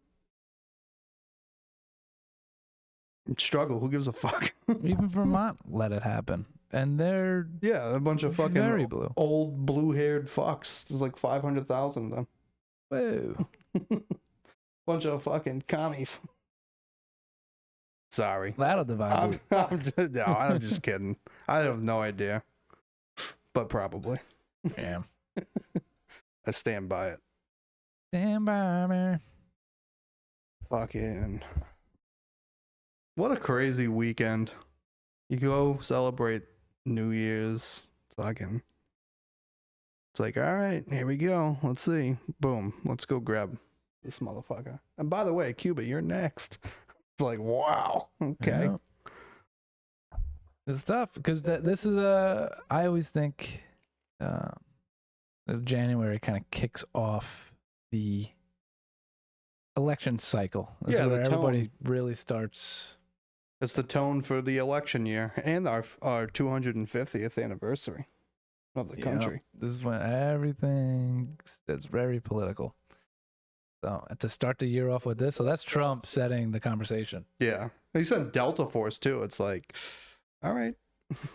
struggle. Who gives a fuck? Even Vermont let it happen, and they're a bunch of fucking very blue. Old blue-haired fucks. There's like 500,000 of them. Whoa. Bunch of fucking commies. Sorry. That'll divide. I'm just kidding. I have no idea, but probably. Yeah. I stand by it. Stand by me. Fucking. What a crazy weekend. You go celebrate New Year's. Fucking. It's like, all right, here we go. Let's see. Boom. Let's go grab this motherfucker. And by the way, Cuba, you're next. It's like, wow. Okay. Yeah. It's tough because this is I always think January kind of kicks off the election cycle. This is where everybody really starts. It's the tone for the election year and our 250th anniversary of the country. This is when everything is very political. So to start the year off with this, so that's Trump setting the conversation. Yeah, he said Delta Force too. It's like, all right,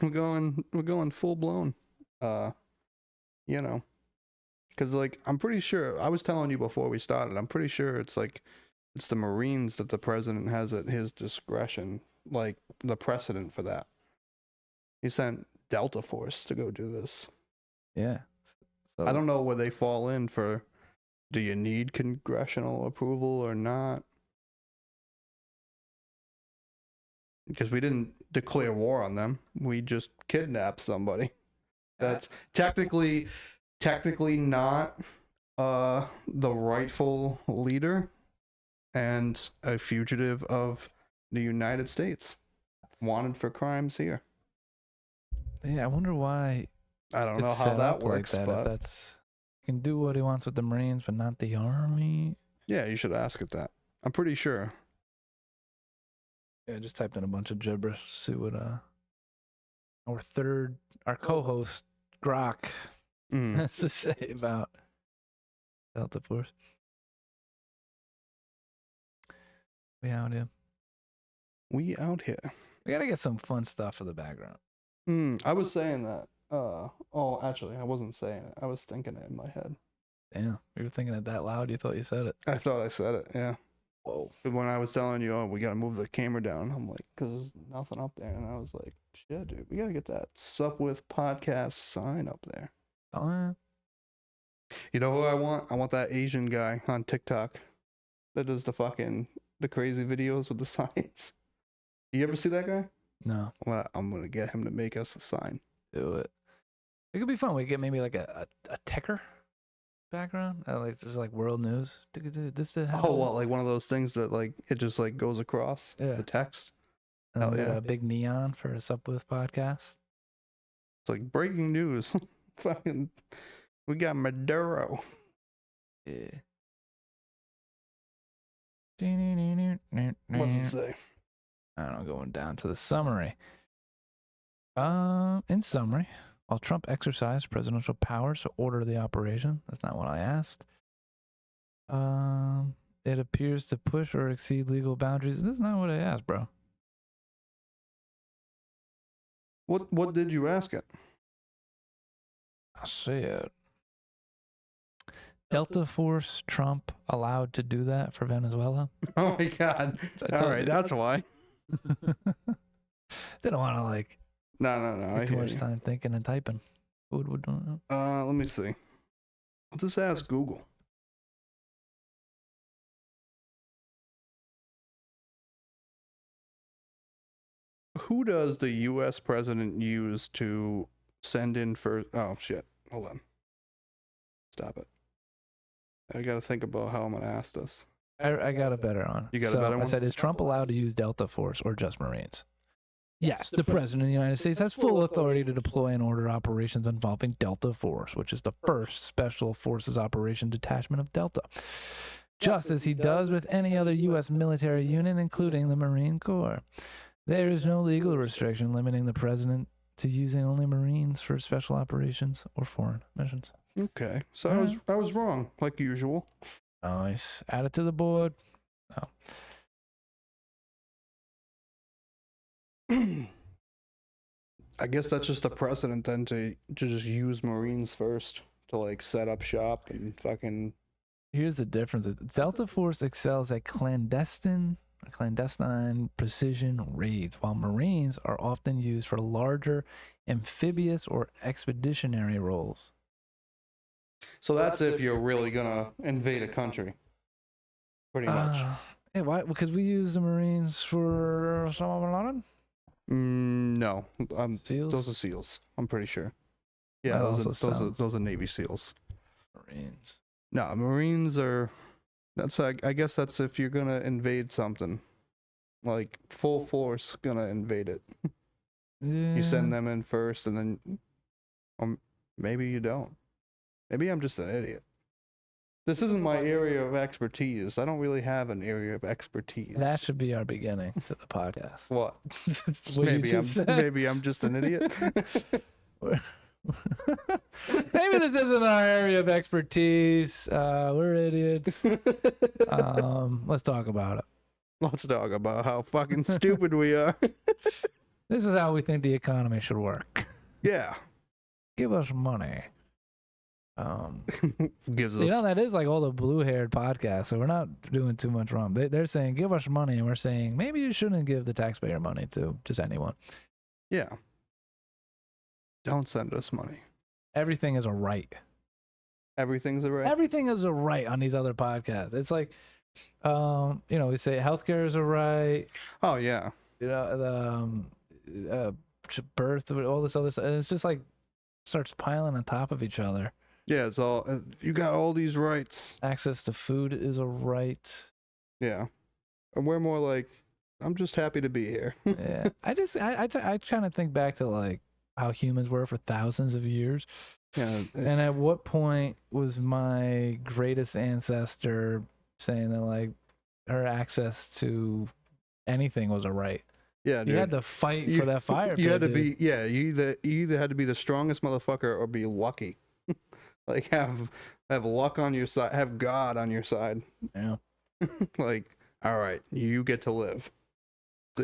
we're going full blown. You know, because like I'm pretty sure I was telling you before we started. I'm pretty sure it's the Marines that the president has at his discretion, like the precedent for that. He sent Delta Force to go do this. Yeah. So I don't know where they fall in for. Do you need congressional approval or not? Because we didn't declare war on them. We just kidnapped somebody. That's technically not the rightful leader and a fugitive of the United States. Wanted for crimes here. Yeah, I wonder why. I don't know how that works, like that, but if that's can do what he wants with the Marines, but not the Army. Yeah, you should ask it that. I'm pretty sure. Yeah, I just typed in a bunch of gibberish. See what our co-host Grok has to say about Delta Force. We out here. We out here. We gotta get some fun stuff for the background. I was saying that. Oh, actually, I wasn't saying it. I was thinking it in my head. Damn, you were thinking it that loud? You thought you said it? I thought I said it, yeah. Whoa. When I was telling you, oh, we gotta move the camera down, I'm like, because there's nothing up there. And I was like, shit, dude, we gotta get that SupWith podcast sign up there. Oh, You know who I want? I want that Asian guy on TikTok that does the crazy videos with the signs. You ever see that guy? No. Well, I'm gonna get him to make us a sign. Do it. It could be fun. We get maybe like a ticker background, like just like world news. This did happen. Oh, well, like one of those things that like it just like goes across the text. Hell yeah! A big neon for a SupWith podcast. It's like breaking news. Fucking, we got Maduro. Yeah. What's it say? I don't know, going down to the summary. In summary, while Trump exercised presidential powers to order the operation, that's not what I asked. It appears to push or exceed legal boundaries. This is not what I asked, bro. What did you ask it? I said, Delta Force Trump allowed to do that for Venezuela? Oh my God! All right, that's why. Didn't want to like. No. Too much time thinking and typing. Let me see. I'll just ask Google. Who does the U.S. president use to send in for? Oh shit! Hold on. Stop it. I gotta think about how I'm gonna ask this. I got a better one. You got a better one? I said, is Trump allowed to use Delta Force or just Marines? Yes, the President of the United States has full authority to deploy and order operations involving Delta Force, which is the first Special Forces Operation Detachment of Delta, just as he does with any other U.S. military unit, including the Marine Corps. There is no legal restriction limiting the President to using only Marines for special operations or foreign missions. Okay, so I was wrong, like usual. Nice. Add it to the board. Oh. I guess that's just a precedent then to just use Marines first to like set up shop and fucking. Here's the difference. Delta Force excels at clandestine precision raids, while Marines are often used for larger amphibious or expeditionary roles. So that's if you're really gonna invade a country. Pretty much. Yeah, why? Because we use the Marines for Osama bin Laden? No, SEALs? Those are SEAls. I'm pretty sure. Yeah, those are Navy SEAls. Marines. No, Marines are. That's I guess that's if you're gonna invade something, like full force gonna invade it. Yeah. You send them in first, and then, maybe you don't. Maybe I'm just an idiot. This isn't my area of expertise. I don't really have an area of expertise. That should be our beginning to the podcast. What? what maybe I'm just an idiot. Maybe this isn't our area of expertise. We're idiots. Let's talk about it. Let's talk about how fucking stupid we are. This is how we think the economy should work. Yeah. Give us money. Gives us. You know, that is like all the blue-haired podcasts, so we're not doing too much wrong. They're saying give us money, and we're saying maybe you shouldn't give the taxpayer money to just anyone. Yeah. Don't send us money. Everything is a right. Everything's a right. Everything is a right on these other podcasts. It's like, we say healthcare is a right. Oh yeah. You know, the birth, all this other stuff, and it's just like starts piling on top of each other. Yeah, it's all you got all these rights. Access to food is a right. Yeah, and we're more like, I'm just happy to be here. Yeah, I kind of think back to like how humans were for thousands of years. Yeah, and at what point was my greatest ancestor saying that like her access to anything was a right? Yeah, dude. You had to fight for that fire. You had to be, yeah. You either had to be the strongest motherfucker or be lucky. Like have luck on your side, have God on your side. Yeah. Like, all right, you get to live.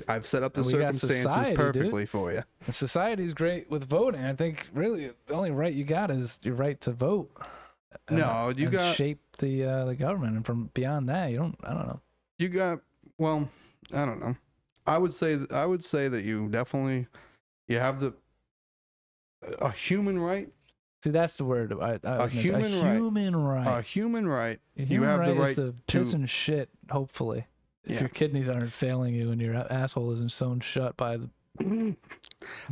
I've set up the circumstances perfectly for you. And society's great with voting. I think really the only right you got is your right to vote. No, you got shape the government, and from beyond that, you don't. I don't know. You got I don't know. I would say that you definitely have a human right. See, that's the word. A human right. A human right. You have the right to piss and shit. Hopefully, if your kidneys aren't failing you and your asshole isn't sewn shut by the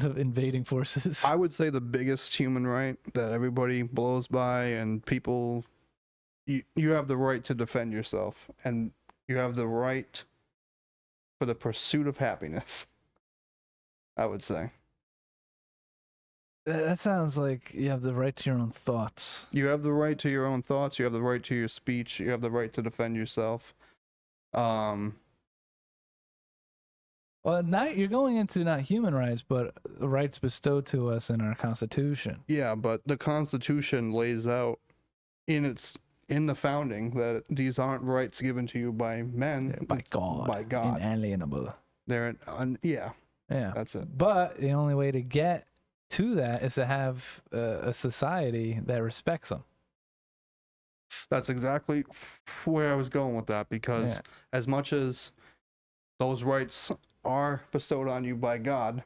invading forces. I would say the biggest human right that everybody blows by, and people, you have the right to defend yourself, and you have the right for the pursuit of happiness. I would say. That sounds like you have the right to your own thoughts. You have the right to your own thoughts. You have the right to your speech. You have the right to defend yourself. All Well, not you're going into not human rights, but rights bestowed to us in our Constitution. Yeah, but the Constitution lays out in the founding that these aren't rights given to you by men, By God. By God. Inalienable. They're yeah. Yeah. That's it. But the only way to get to that is to have a society that respects them. That's exactly where I was going with that, because as much as those rights are bestowed on you by God,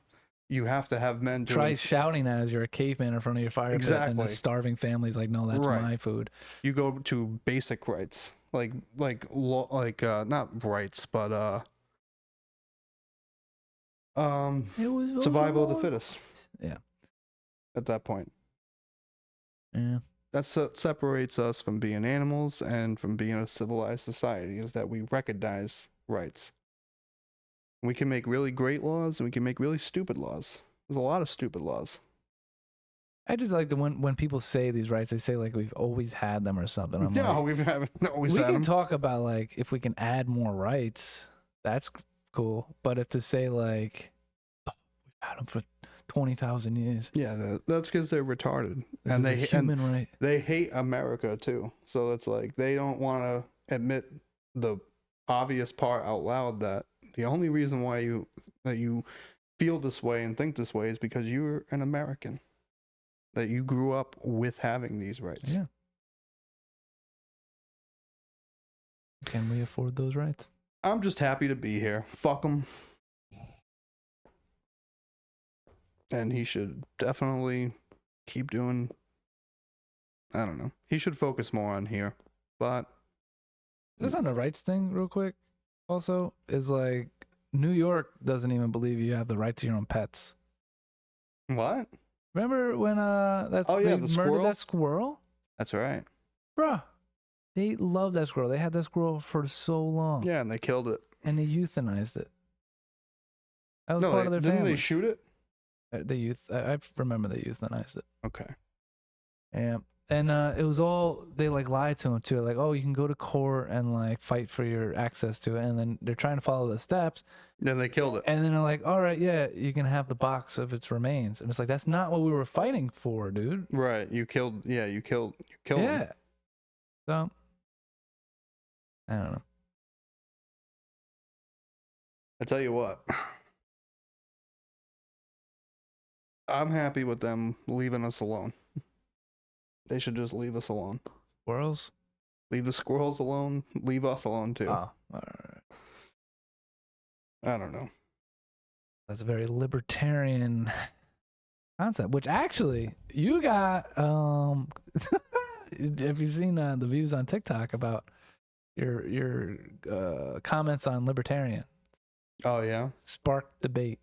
you have to have men to try shouting that as you're a caveman in front of your fire pit, and the starving family's like, no, that's my food. You go to basic rights, like not rights, but survival of the fittest. Yeah. At that point. Yeah. That's what separates us from being animals and from being a civilized society, is that we recognize rights. We can make really great laws, and we can make really stupid laws. There's a lot of stupid laws. I just like when people say these rights, they say like we've always had them or something. I'm no, like, we haven't always had them. We can talk about like if we can add more rights, that's cool. But if to say like, oh, we've had them for 20,000 years. Yeah, that's because they're retarded, this and they hate America too. So it's like they don't want to admit the obvious part out loud, that the only reason why you feel this way and think this way is because you're an American, that you grew up with having these rights. Yeah. Can we afford those rights? I'm just happy to be here. Fuck them. And he should definitely keep doing, I don't know. He should focus more on here. But this on the rights thing real quick also is like New York doesn't even believe you have the right to your own pets. What? Remember when they murdered that squirrel? That's right. Bruh. They loved that squirrel. They had that squirrel for so long. Yeah, and they killed it. And they euthanized it. That was part of their didn't family. They shoot it? I remember they euthanized it. Okay. Yeah. And it was all, they like lied to him too. Like, oh, you can go to court and like fight for your access to it. And then they're trying to follow the steps. Then they killed it. And then they're like, all right, yeah, you can have the box of its remains. And it's like, that's not what we were fighting for, dude. Right. You killed him. Yeah. So, I don't know. I tell you what. I'm happy with them leaving us alone. They should just leave us alone. Squirrels? Leave the squirrels alone. Leave us alone too. Oh, all right. I don't know. That's a very libertarian concept, which actually you got, have you seen the views on TikTok about your comments on libertarian? Oh, yeah? Sparked debate.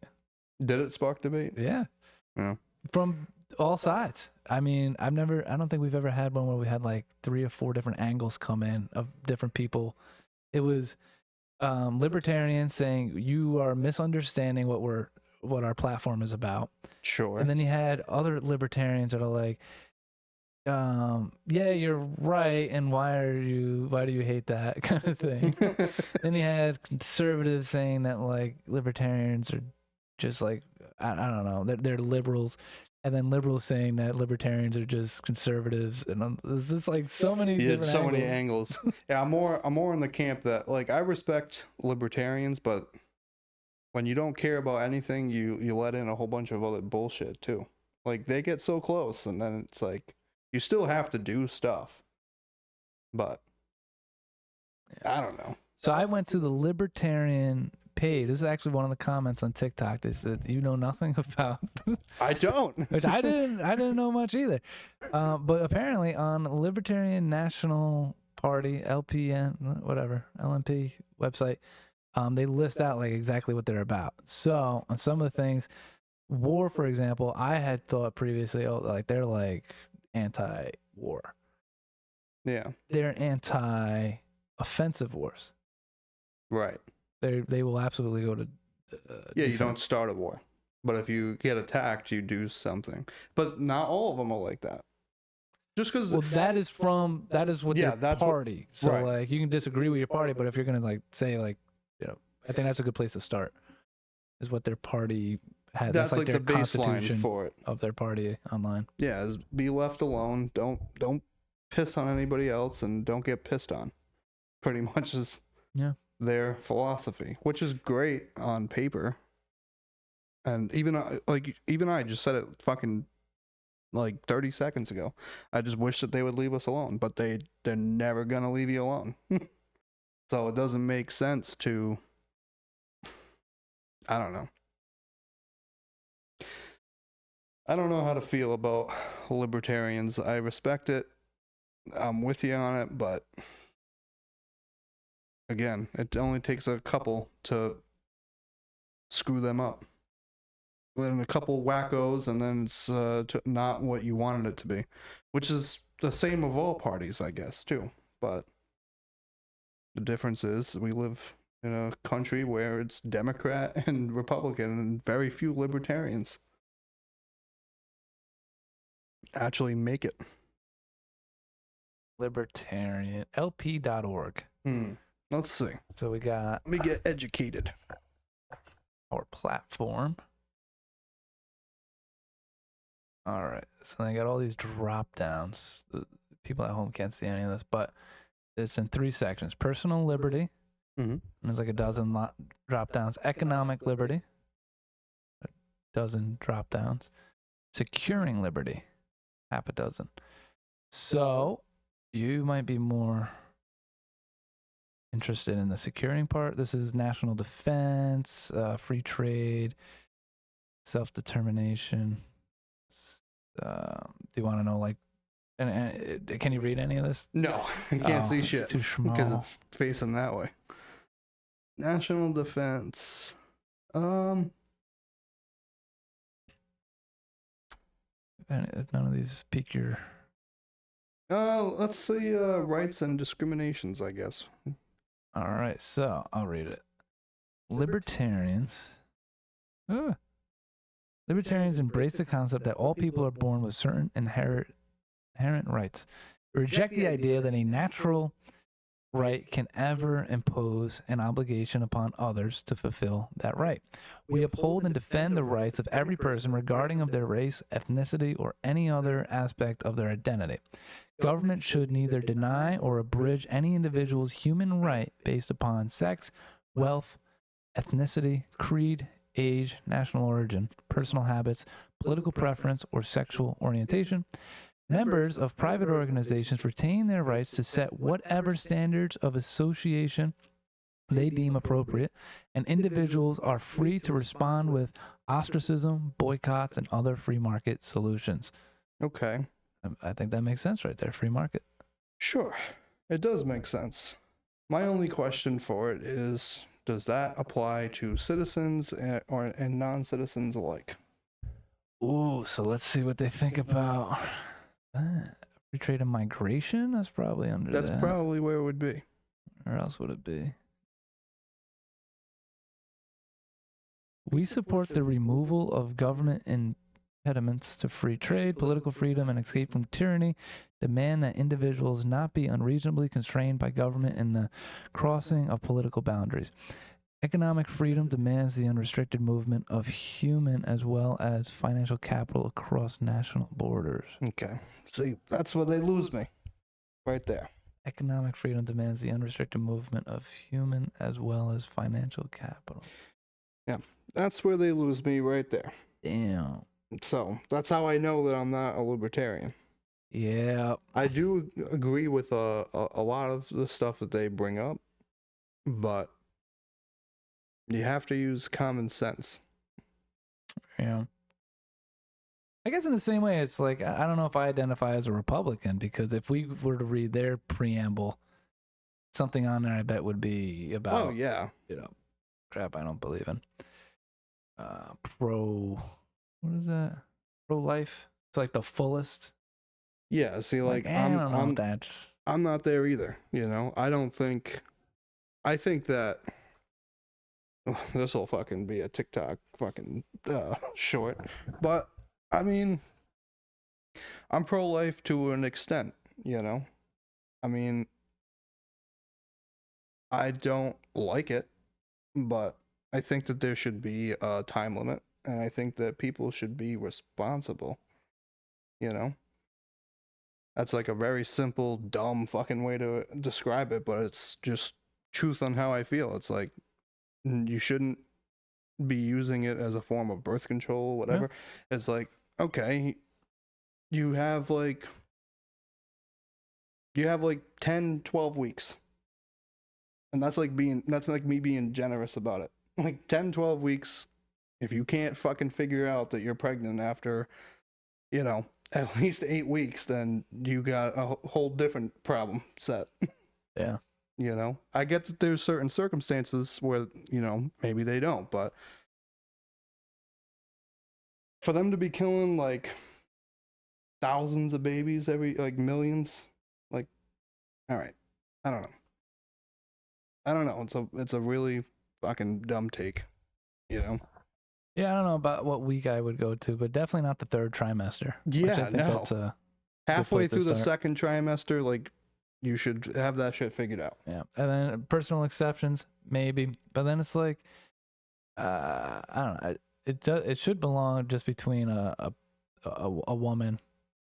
Did it spark debate? Yeah. Yeah. From all sides. I mean, I don't think we've ever had one where we had like 3 or 4 different angles come in of different people. It was libertarians saying you are misunderstanding what our platform is about. Sure. And then you had other libertarians that are like, yeah, you're right, and why do you hate that kind of thing. Then you had conservatives saying that like libertarians are just like, I don't know, they're liberals, and then liberals saying that libertarians are just conservatives, and there's just like so many different angles. Many angles. Yeah, I'm more in the camp that like I respect libertarians, but when you don't care about anything, you let in a whole bunch of other bullshit too. Like they get so close, and then it's like you still have to do stuff, but I don't know. So I went to the libertarian page. This is actually one of the comments on TikTok. They said, "You know nothing about." I don't. Which I didn't know much either. But apparently on Libertarian National Party LPN LNP website, they list out like exactly what they're about. So on some of the things, war, for example, I had thought previously, like they're like anti-war. Yeah. They're anti-offensive wars. Right. They will absolutely go to. You don't start a war, but if you get attacked, you do something. But not all of them are like that. Just because. Well, that is what their party. So right. like you can disagree with your party, but if you're gonna like say like, I think that's a good place to start. is what their party had. That's like their the baseline constitution for it. of their party online. Yeah, is be left alone. Don't piss on anybody else, and don't get pissed on. Pretty much is their philosophy, which is great on paper. And even I just said it fucking like 30 seconds ago. I just wish that they would leave us alone, but they're never gonna leave you alone. So it doesn't make sense to, I don't know. I don't know how to feel about libertarians. I respect it. I'm with you on it, but again, it only takes a couple to screw them up. Then a couple wackos, and then it's not what you wanted it to be, which is the same of all parties, I guess, too. But the difference is we live in a country where it's Democrat and Republican and very few libertarians actually make it. Libertarian LP.org. Let's see. So we got. Let me get educated. Our platform. All right. So they got all these drop downs. People at home can't see any of this, but it's in 3 sections: personal liberty. And there's like a dozen drop downs. Economic liberty. A dozen drop downs. Securing liberty. Half a dozen. So you might be more interested in the securing part. This is national defense, free trade, self-determination. Do you want to know, like, and can you read any of this? No, I can't see shit. It's too small. Because it's facing that way. National defense. None of these pique your... Let's see, rights and discriminations, I guess. All right, so I'll read it. Libertarians embrace the concept that all people are born with certain inherent rights. We reject the idea that a natural right can ever impose an obligation upon others to fulfill that right. We uphold and defend the rights of every person regarding of their race, ethnicity, or any other aspect of their identity. Government should neither deny or abridge any individual's human right based upon sex, wealth, ethnicity, creed, age, national origin, personal habits, political preference, or sexual orientation. Members of private organizations retain their rights to set whatever standards of association they deem appropriate, and individuals are free to respond with ostracism, boycotts, and other free market solutions. Okay. I think that makes sense right there, free market. Sure, it does make sense. My only question for it is, does that apply to citizens and non-citizens alike? Ooh, so let's see what they think about free trade and migration. That's probably under that. That's probably where it would be. Where else would it be? We support the removal of government impediments to free trade, political freedom, and escape from tyranny. Demand that individuals not be unreasonably constrained by government in the crossing of political boundaries. Economic freedom demands the unrestricted movement of human as well as financial capital across national borders. Okay. See, that's where they lose me. Right there. Economic freedom demands the unrestricted movement of human as well as financial capital. Yeah, that's where they lose me right there. Damn. So, that's how I know that I'm not a libertarian. Yeah. I do agree with a lot of the stuff that they bring up, but you have to use common sense. Yeah. I guess in the same way, it's like, I don't know if I identify as a Republican, because if we were to read their preamble, something on there I bet would be about, crap I don't believe in. What is that? Pro-life? It's like the fullest. Yeah, see, like I don't know that. I'm not there either, you know? I think that this will fucking be a TikTok fucking short, but I mean, I'm pro-life to an extent, you know? I mean, I don't like it, but I think that there should be a time limit, and I think that people should be responsible. You know, that's like a very simple, dumb fucking way to describe it, but it's just truth on how I feel. It's like you shouldn't be using it as a form of birth control, whatever. Yeah. It's like, okay, you have like 10, 12 weeks. And that's like me being generous about it. Like 10, 12 weeks, if you can't fucking figure out that you're pregnant after, you know, at least 8 weeks, then you got a whole different problem set. Yeah. You know, I get that there's certain circumstances where, you know, maybe they don't, but for them to be killing like thousands of babies like millions, like, all right, I don't know. It's a really fucking dumb take, you know. Yeah, I don't know about what week I would go to, but definitely not the third trimester. Yeah, no. Halfway through the second trimester, like, you should have that shit figured out. Yeah, and then personal exceptions, maybe, but then it's like, I don't know. It should belong just between a woman,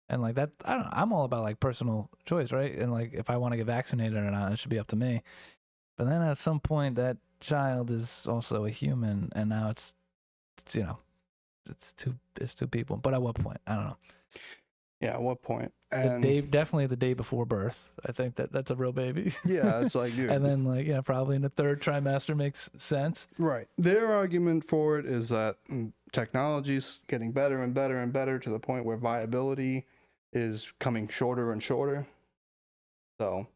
and like that. I don't know. I'm all about like personal choice, right? And like if I want to get vaccinated or not, it should be up to me. But then at some point, that child is also a human, and now it's you know, it's two people. But at what point? I don't know. Yeah, at what point? And definitely the day before birth. I think that's a real baby. Yeah, it's like, dude. And then like, yeah, probably in the third trimester makes sense. Right. Their argument for it is that technology's getting better and better and better to the point where viability is coming shorter and shorter. So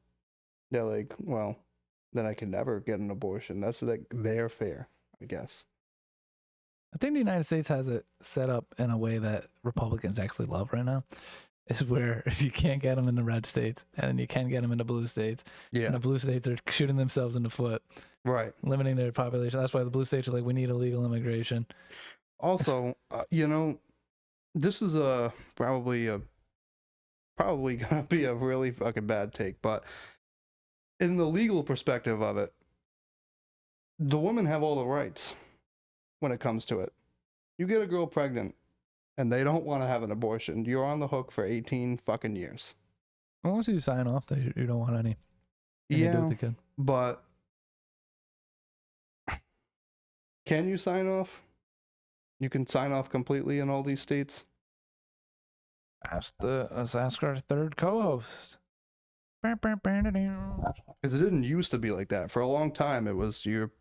they're like, well, then I can never get an abortion. That's like their fare, I guess. I think the United States has it set up in a way that Republicans actually love right now. Is where you can't get them in the red states, and you can get them in the blue states. Yeah. And the blue states are shooting themselves in the foot. Right. Limiting their population. That's why the blue states are like, we need illegal immigration. Also, you know, this is probably gonna be a really fucking bad take, but in the legal perspective of it, the women have all the rights when it comes to it. You get a girl pregnant and they don't want to have an abortion, you're on the hook for 18 fucking years. Unless you sign off that you don't want any. Yeah, but can you sign off? You can sign off completely in all these states? Let's ask our third co-host. Because it didn't used to be like that. For a long time, it was you're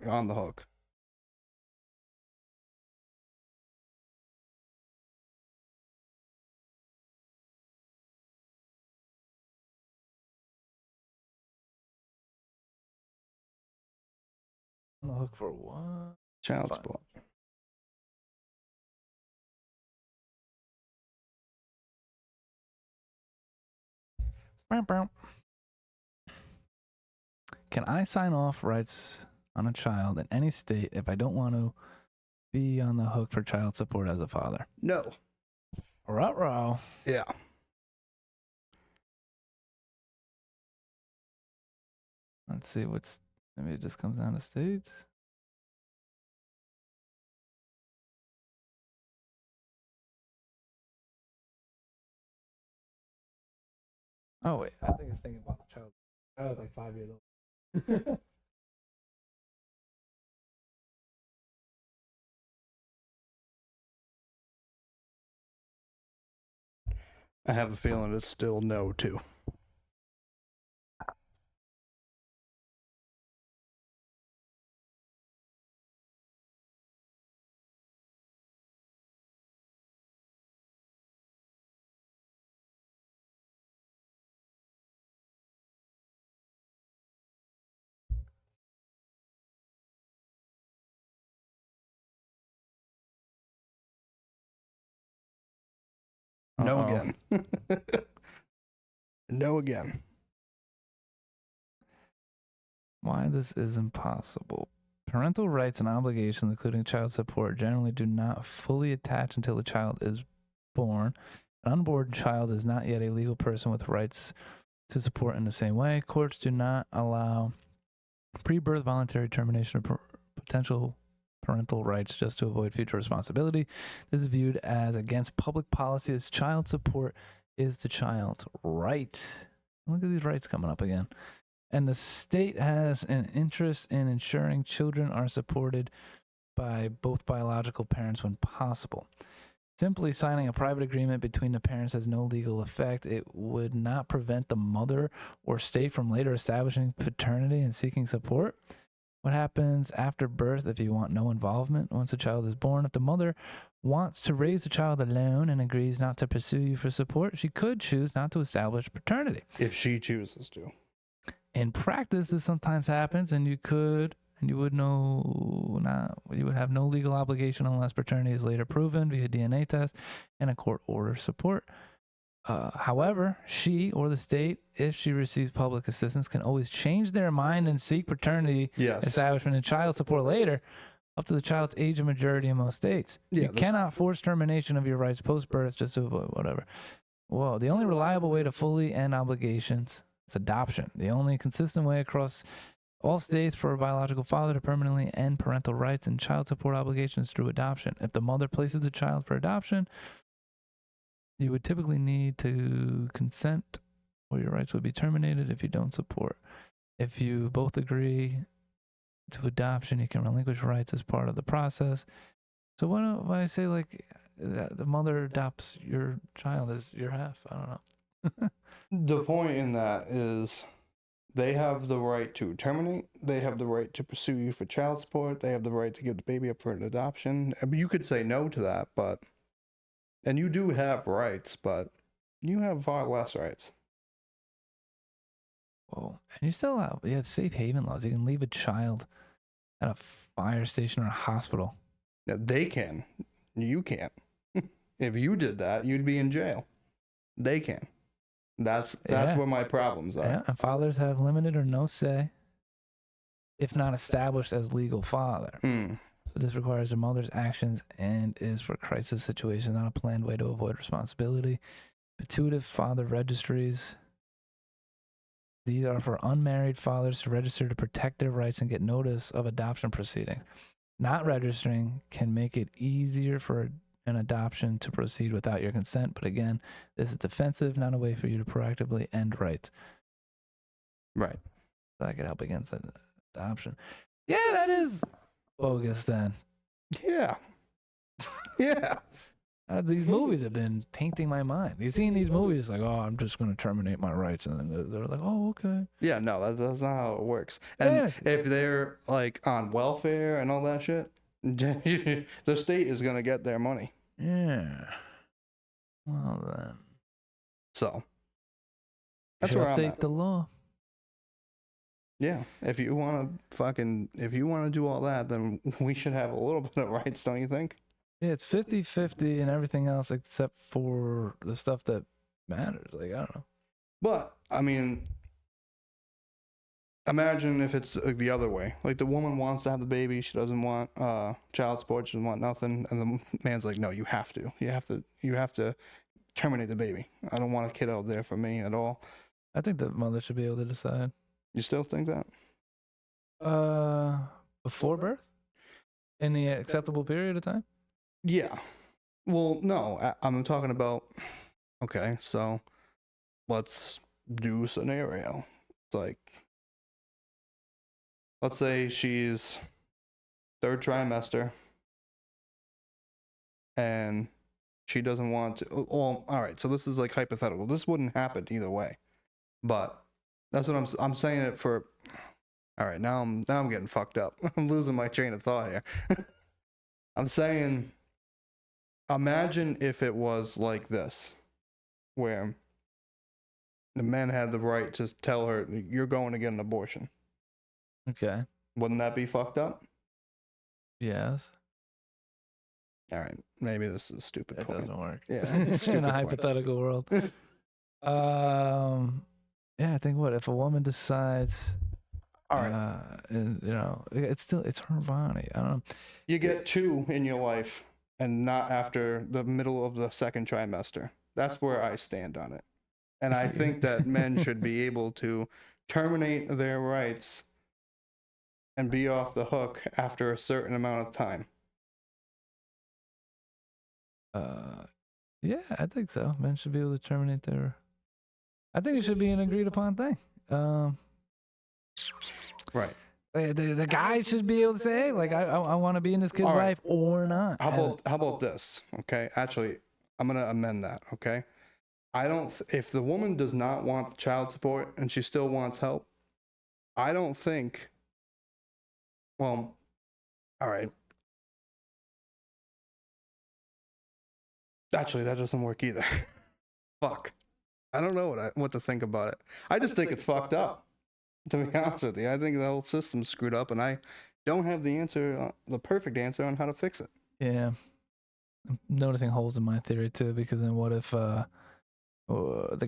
on the hook. On the hook for what? Child support. Can I sign off rights on a child in any state if I don't want to be on the hook for child support as a father? No. Ruh-roh. Yeah. Let's see maybe it just comes down to states. Oh wait, I think it's thinking about the child. I was like 5 years old. I have a feeling it's still no too. No again. No again. Why this is impossible. Parental rights and obligations, including child support, generally do not fully attach until the child is born. An unborn child is not yet a legal person with rights to support in the same way. Courts do not allow pre-birth voluntary termination of potential parental rights just to avoid future responsibility. This is viewed as against public policy, as child support is the child's right. Look at these rights coming up again. And the state has an interest in ensuring children are supported by both biological parents when possible. Simply signing a private agreement between the parents has no legal effect. It would not prevent the mother or state from later establishing paternity and seeking support. What happens after birth if you want no involvement once a child is born? If the mother wants to raise the child alone and agrees not to pursue you for support, she could choose not to establish paternity. If she chooses to. In practice, this sometimes happens, and you would have no legal obligation unless paternity is later proven via DNA test and a court order support. However, she or the state, if she receives public assistance, can always change their mind and seek paternity establishment and child support later, up to the child's age of majority in most states. You cannot force termination of your rights post-birth just to avoid whatever. Whoa, the only reliable way to fully end obligations is adoption. The only consistent way across all states for a biological father to permanently end parental rights and child support obligations through adoption. If the mother places the child for adoption, you would typically need to consent, or your rights would be terminated if you don't support. If you both agree to adoption, you can relinquish rights as part of the process. So what if I say, like, the mother adopts your child as your half? I don't know. The point in that is they have the right to terminate. They have the right to pursue you for child support. They have the right to give the baby up for an adoption. I mean, you could say no to that, and you do have rights, but you have far less rights. Whoa. And you have safe haven laws. You can leave a child at a fire station or a hospital. Yeah, they can. You can't. If you did that, you'd be in jail. They can. That's where my problems are. Yeah, and fathers have limited or no say, if not established as legal father. This requires a mother's actions and is for crisis situations, not a planned way to avoid responsibility. Putative father registries. These are for unmarried fathers to register to protect their rights and get notice of adoption proceedings. Not registering can make it easier for an adoption to proceed without your consent, but again, this is defensive, not a way for you to proactively end rights. Right. That could help against adoption. Yeah, that is bogus then. Yeah. Yeah. These movies have been tainting my mind. You've seen these movies like, oh, I'm just going to terminate my rights. And then they're like, oh, okay. Yeah, no, that's not how it works. And if they're like on welfare and all that shit, the state is going to get their money. Yeah. Well, then. So. That's where I'm at. Update the law. Yeah. If you want to do all that, then we should have a little bit of rights, don't you think? Yeah, it's 50-50 and everything else except for the stuff that matters. Like, I don't know. But, I mean, imagine if it's the other way. Like, the woman wants to have the baby. She doesn't want child support. She doesn't want nothing. And the man's like, no, you have to. You have to terminate the baby. I don't want a kid out there for me at all. I think the mother should be able to decide. You still think that? Before birth? In the acceptable period of time? Yeah. Well, no, I'm talking about, okay, so let's do a scenario. It's like, let's say she's third trimester and she doesn't want to, well, all right, so this is like hypothetical. This wouldn't happen either way, but that's what I'm saying it for. All right, now I'm getting fucked up. I'm losing my train of thought here. I'm saying, imagine if it was like this, where the man had the right to tell her, you're going to get an abortion. Okay. Wouldn't that be fucked up? Yes. All right, maybe this is a stupid point. Doesn't work. Yeah, in a hypothetical world. Yeah, I think if a woman decides, all right, and, it's her body. I don't know. You get two in your life, and not after the middle of the second trimester. That's where I stand on it, and I think that men should be able to terminate their rights and be off the hook after a certain amount of time. Yeah, I think so. Men should be able to terminate their. I think it should be an agreed upon thing. Right. The guy should be able to say, hey, like, I want to be in this kid's life or not. How about this? Okay, actually, I'm gonna amend that. Okay, I don't. If the woman does not want child support and she still wants help, I don't think. Well, all right. Actually, that doesn't work either. Fuck. I don't know what to think about it. I just think it's fucked up. To be honest with you, I think the whole system's screwed up, and I don't have the answer, the perfect answer on how to fix it. Yeah, I'm noticing holes in my theory too. Because then, what if the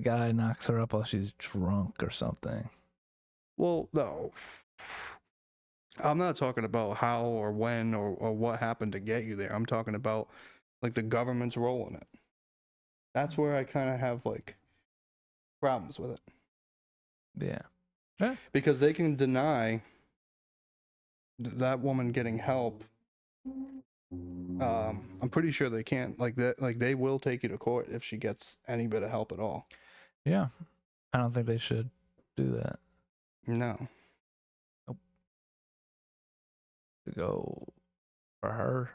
guy knocks her up while she's drunk or something? Well, no. I'm not talking about how or when or what happened to get you there. I'm talking about like the government's role in it. That's where I kind of have like problems with it. Yeah. Because they can deny that woman getting help. I'm pretty sure they can't. Like that. Like they will take you to court if she gets any bit of help at all. Yeah. I don't think they should do that. No. Nope. To go for her.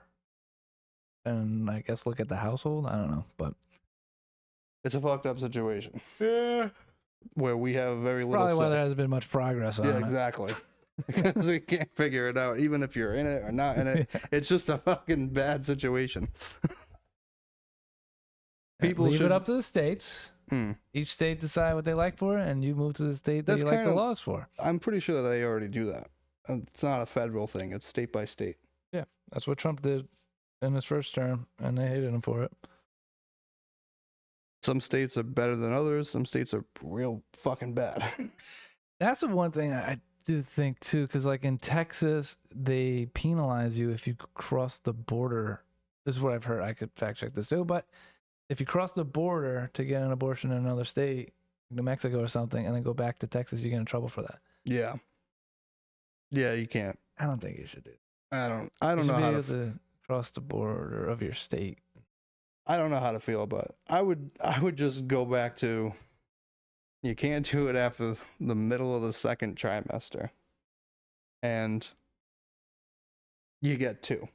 And I guess look at the household. I don't know, but it's a fucked up situation. Yeah. Where we have very little. Probably why there hasn't been much progress on it. Yeah, exactly. Because we can't figure it out, even if you're in it or not in it. It's just a fucking bad situation. People leave it up to the states. Each state decide what they like for it, and you move to the state that you like the laws for. I'm pretty sure they already do that. It's not a federal thing. It's state by state. Yeah, that's what Trump did in his first term, and they hated him for it. Some states are better than others. Some states are real fucking bad. That's the one thing I do think too, because like in Texas, they penalize you if you cross the border. This is what I've heard. I could fact check this too, but if you cross the border to get an abortion in another state, New Mexico or something, and then go back to Texas, you get in trouble for that. Yeah. Yeah, you can't. I don't think you should do. I don't know how to cross the border of your state. I don't know how to feel about it. I would just go back to, you can't do it after the middle of the second trimester. And you get 2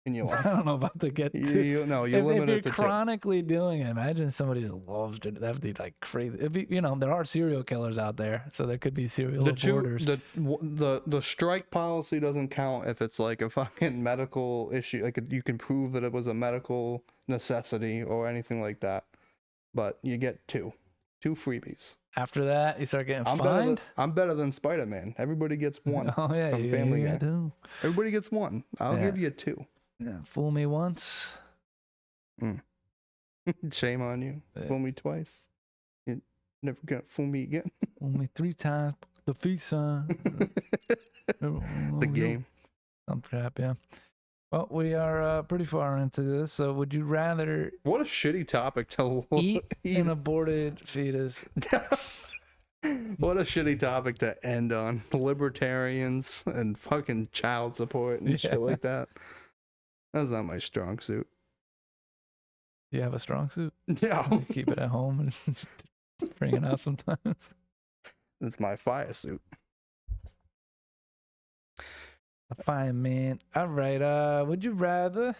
in your life. I don't know about the get 2. You limit it to 2. If you're chronically doing it, imagine somebody who loves to, that'd be like crazy. It'd be, there are serial killers out there, so there could be serial aborters. The strike policy doesn't count if it's like a fucking medical issue. Like you can prove that it was a medical necessity or anything like that. But you get 2 freebies. After that, you start getting fined. I'm better than Spider-Man. Everybody gets 1. Oh yeah, from Family Guy. Everybody gets 1. I'll give you 2. Yeah, fool me once. Shame on you. Yeah. Fool me twice. You're never gonna fool me again. Fool me 3 times. The feast sign. The game. Some crap, yeah. Well, we are pretty far into this, so would you rather... What a shitty topic to eat an aborted fetus. What a shitty topic to end on. Libertarians and fucking child support and shit like that. That's not my strong suit. You have a strong suit? Yeah. You keep it at home and bring it out sometimes? It's my fire suit. Fine, man. All right. Would you rather?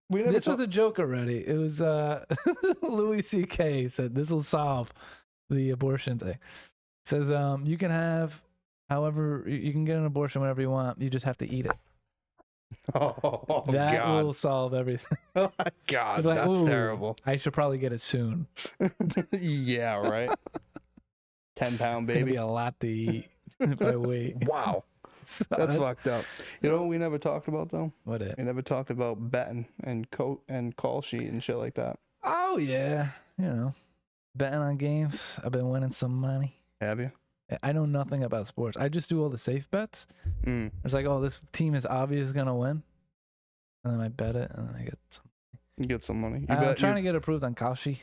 This was a joke already. It was Louis C.K. said this will solve the abortion thing. Says you can have, however, you can get an abortion whenever you want. You just have to eat it. Oh, that God. will solve everything. Oh, my God, like, that's terrible. I should probably get it soon. Yeah, right. 10-pound baby. It'll be a lot to eat if I wait. Wow. That's fucked up. You know what we never talked about, though? What it? We never talked about betting and call sheet and shit like that. Oh, yeah. Betting on games. I've been winning some money. Have you? I know nothing about sports. I just do all the safe bets. It's like, oh, this team is obviously going to win. And then I bet it, and then I get some. You get some money. I'm trying to get approved on Kalshi.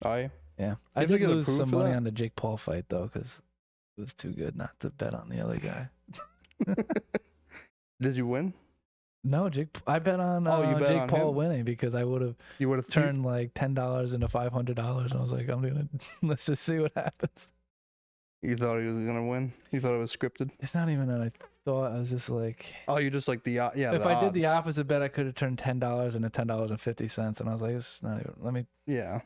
Are you? Yeah. I did lose some money on the Jake Paul fight, though, because It was too good not to bet on the other guy. Did you win? No, I bet on you bet Jake on Paul him? winning because I would have You would have turned like $10 into $500, and I was like, I'm gonna let's just see what happens. You thought he was gonna win? You thought it was scripted? It's not even that I thought. I was just like, Oh, you just like the yeah. if the I did the odds. opposite bet, I could have turned $10 into $10.50, and I was like, it's not even. Let me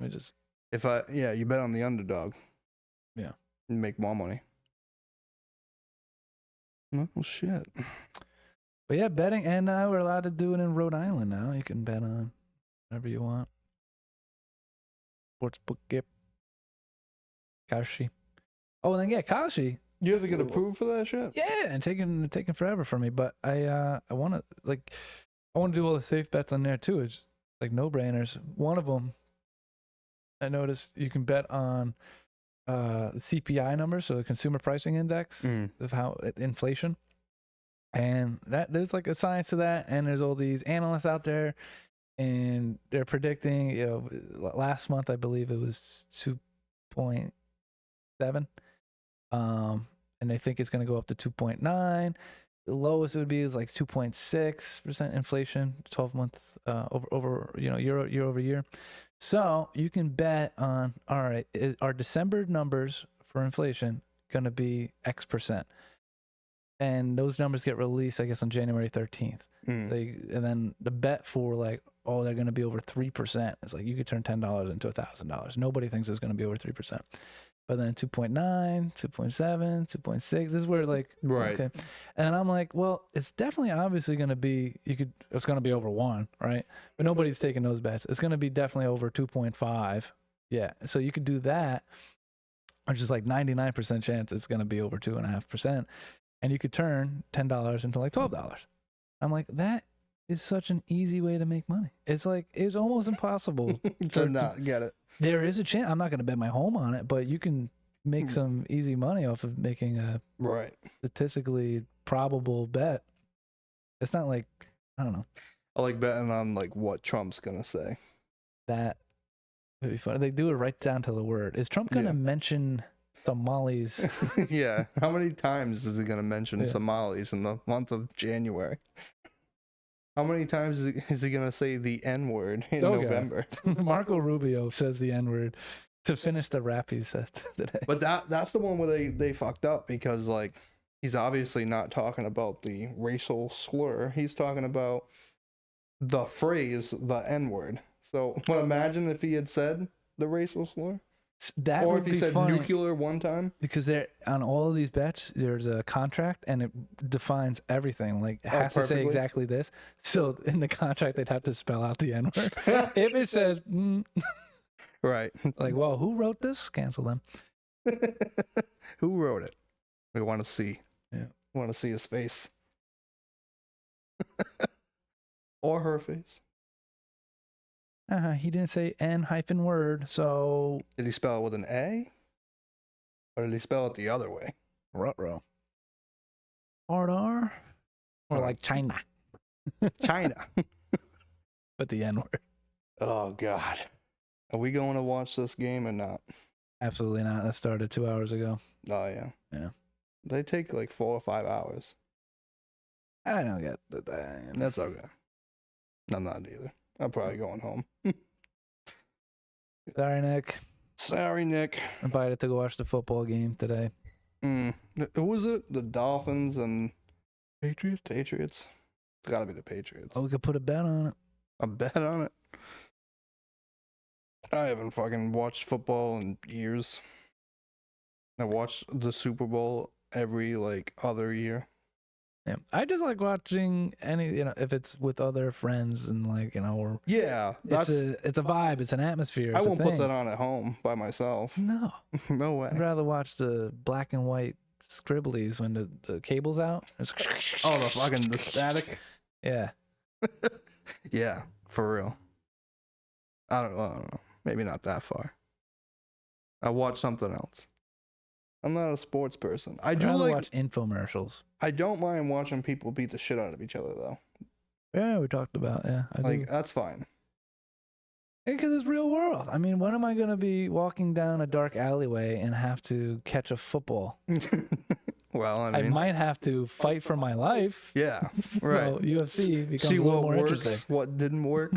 just. If you bet on the underdog. Yeah. You make more money. Well, shit. But yeah, betting, and we're allowed to do it in Rhode Island now. You can bet on whatever you want. Sportsbook, yep. Kashi. Oh, and then yeah, Kashi. You have to get approved for that shit. Yeah, and taking forever for me. But I want to do all the safe bets on there too. It's like no brainers. One of them, I noticed you can bet on the CPI numbers, so the consumer pricing index of how inflation. And that there's like a science to that, and there's all these analysts out there, and they're predicting. Last month I believe it was 2.7, and they think it's going to go up to 2.9. The lowest it would be is like 2.6% inflation, 12-month over year over year. So you can bet on, all right, are December numbers for inflation going to be X percent? And those numbers get released, I guess, on January 13th. And then the bet for like, oh, they're going to be over 3%. It's like you could turn $10 into $1,000. Nobody thinks it's going to be over 3%. But then 2.9, 2.7, 2.6. This is where like, right. Okay. And I'm like, well, it's definitely obviously going to be, it's going to be over 1, right? But nobody's taking those bets. It's going to be definitely over 2.5. Yeah. So you could do that, which is like 99% chance it's going to be over 2.5%. And you could turn $10 into like $12. I'm like, that is such an easy way to make money. It's like, it's almost impossible to not get it. There is a chance. I'm not going to bet my home on it, but you can make some easy money off of making a statistically probable bet. It's not like, I don't know. I like betting on like what Trump's going to say. That would be fun. They do it right down to the word. Is Trump going to mention Somalis? Yeah. How many times is he going to mention Somalis in the month of January? How many times is he going to say the N-word in November? Marco Rubio says the N-word to finish the rap he said today. But that's the one where they fucked up because like he's obviously not talking about the racial slur. He's talking about the phrase, the N-word. So imagine if he had said the racial slur. That or would if he be said funny, nuclear one time. Because there on all of these bets, there's a contract and it defines everything. Like it has to say exactly this. So in the contract, they'd have to spell out the N-word. If it says, right, like, well, who wrote this? Cancel them. Who wrote it? We want to see. Yeah, we want to see his face or her face. He didn't say N-word, so... Did he spell it with an A? Or did he spell it the other way? Ruh-roh. R? Or like China. China. But the N-word. Oh, God. Are we going to watch this game or not? Absolutely not. That started 2 hours ago. Oh, yeah. Yeah. They take like 4 or 5 hours. I don't get that. That's okay. I'm not either. I'm probably going home. Sorry, Nick. Sorry, Nick. Invited to go watch the football game today. Who was it? The Dolphins and Patriots? Patriots. It's got to be the Patriots. Oh, we could put a bet on it. A bet on it? I haven't fucking watched football in years. I watched the Super Bowl every like other year. Yeah, I just like watching if it's with other friends and like or it's a vibe, it's an atmosphere. I won't put that on at home by myself. No, no way. I'd rather watch the black and white scribblies when the cable's out. Oh, the static. Yeah, yeah, for real. I don't know. Maybe not that far. I watch something else. I'm not a sports person. I do like watch infomercials. I don't mind watching people beat the shit out of each other though. Yeah, we talked about I like do. That's fine. Because it's real world. I mean, when am I gonna be walking down a dark alleyway and have to catch a football? Well, I might have to fight for my life. yeah, So right. UFC becomes See a little what more works, interesting. what didn't work.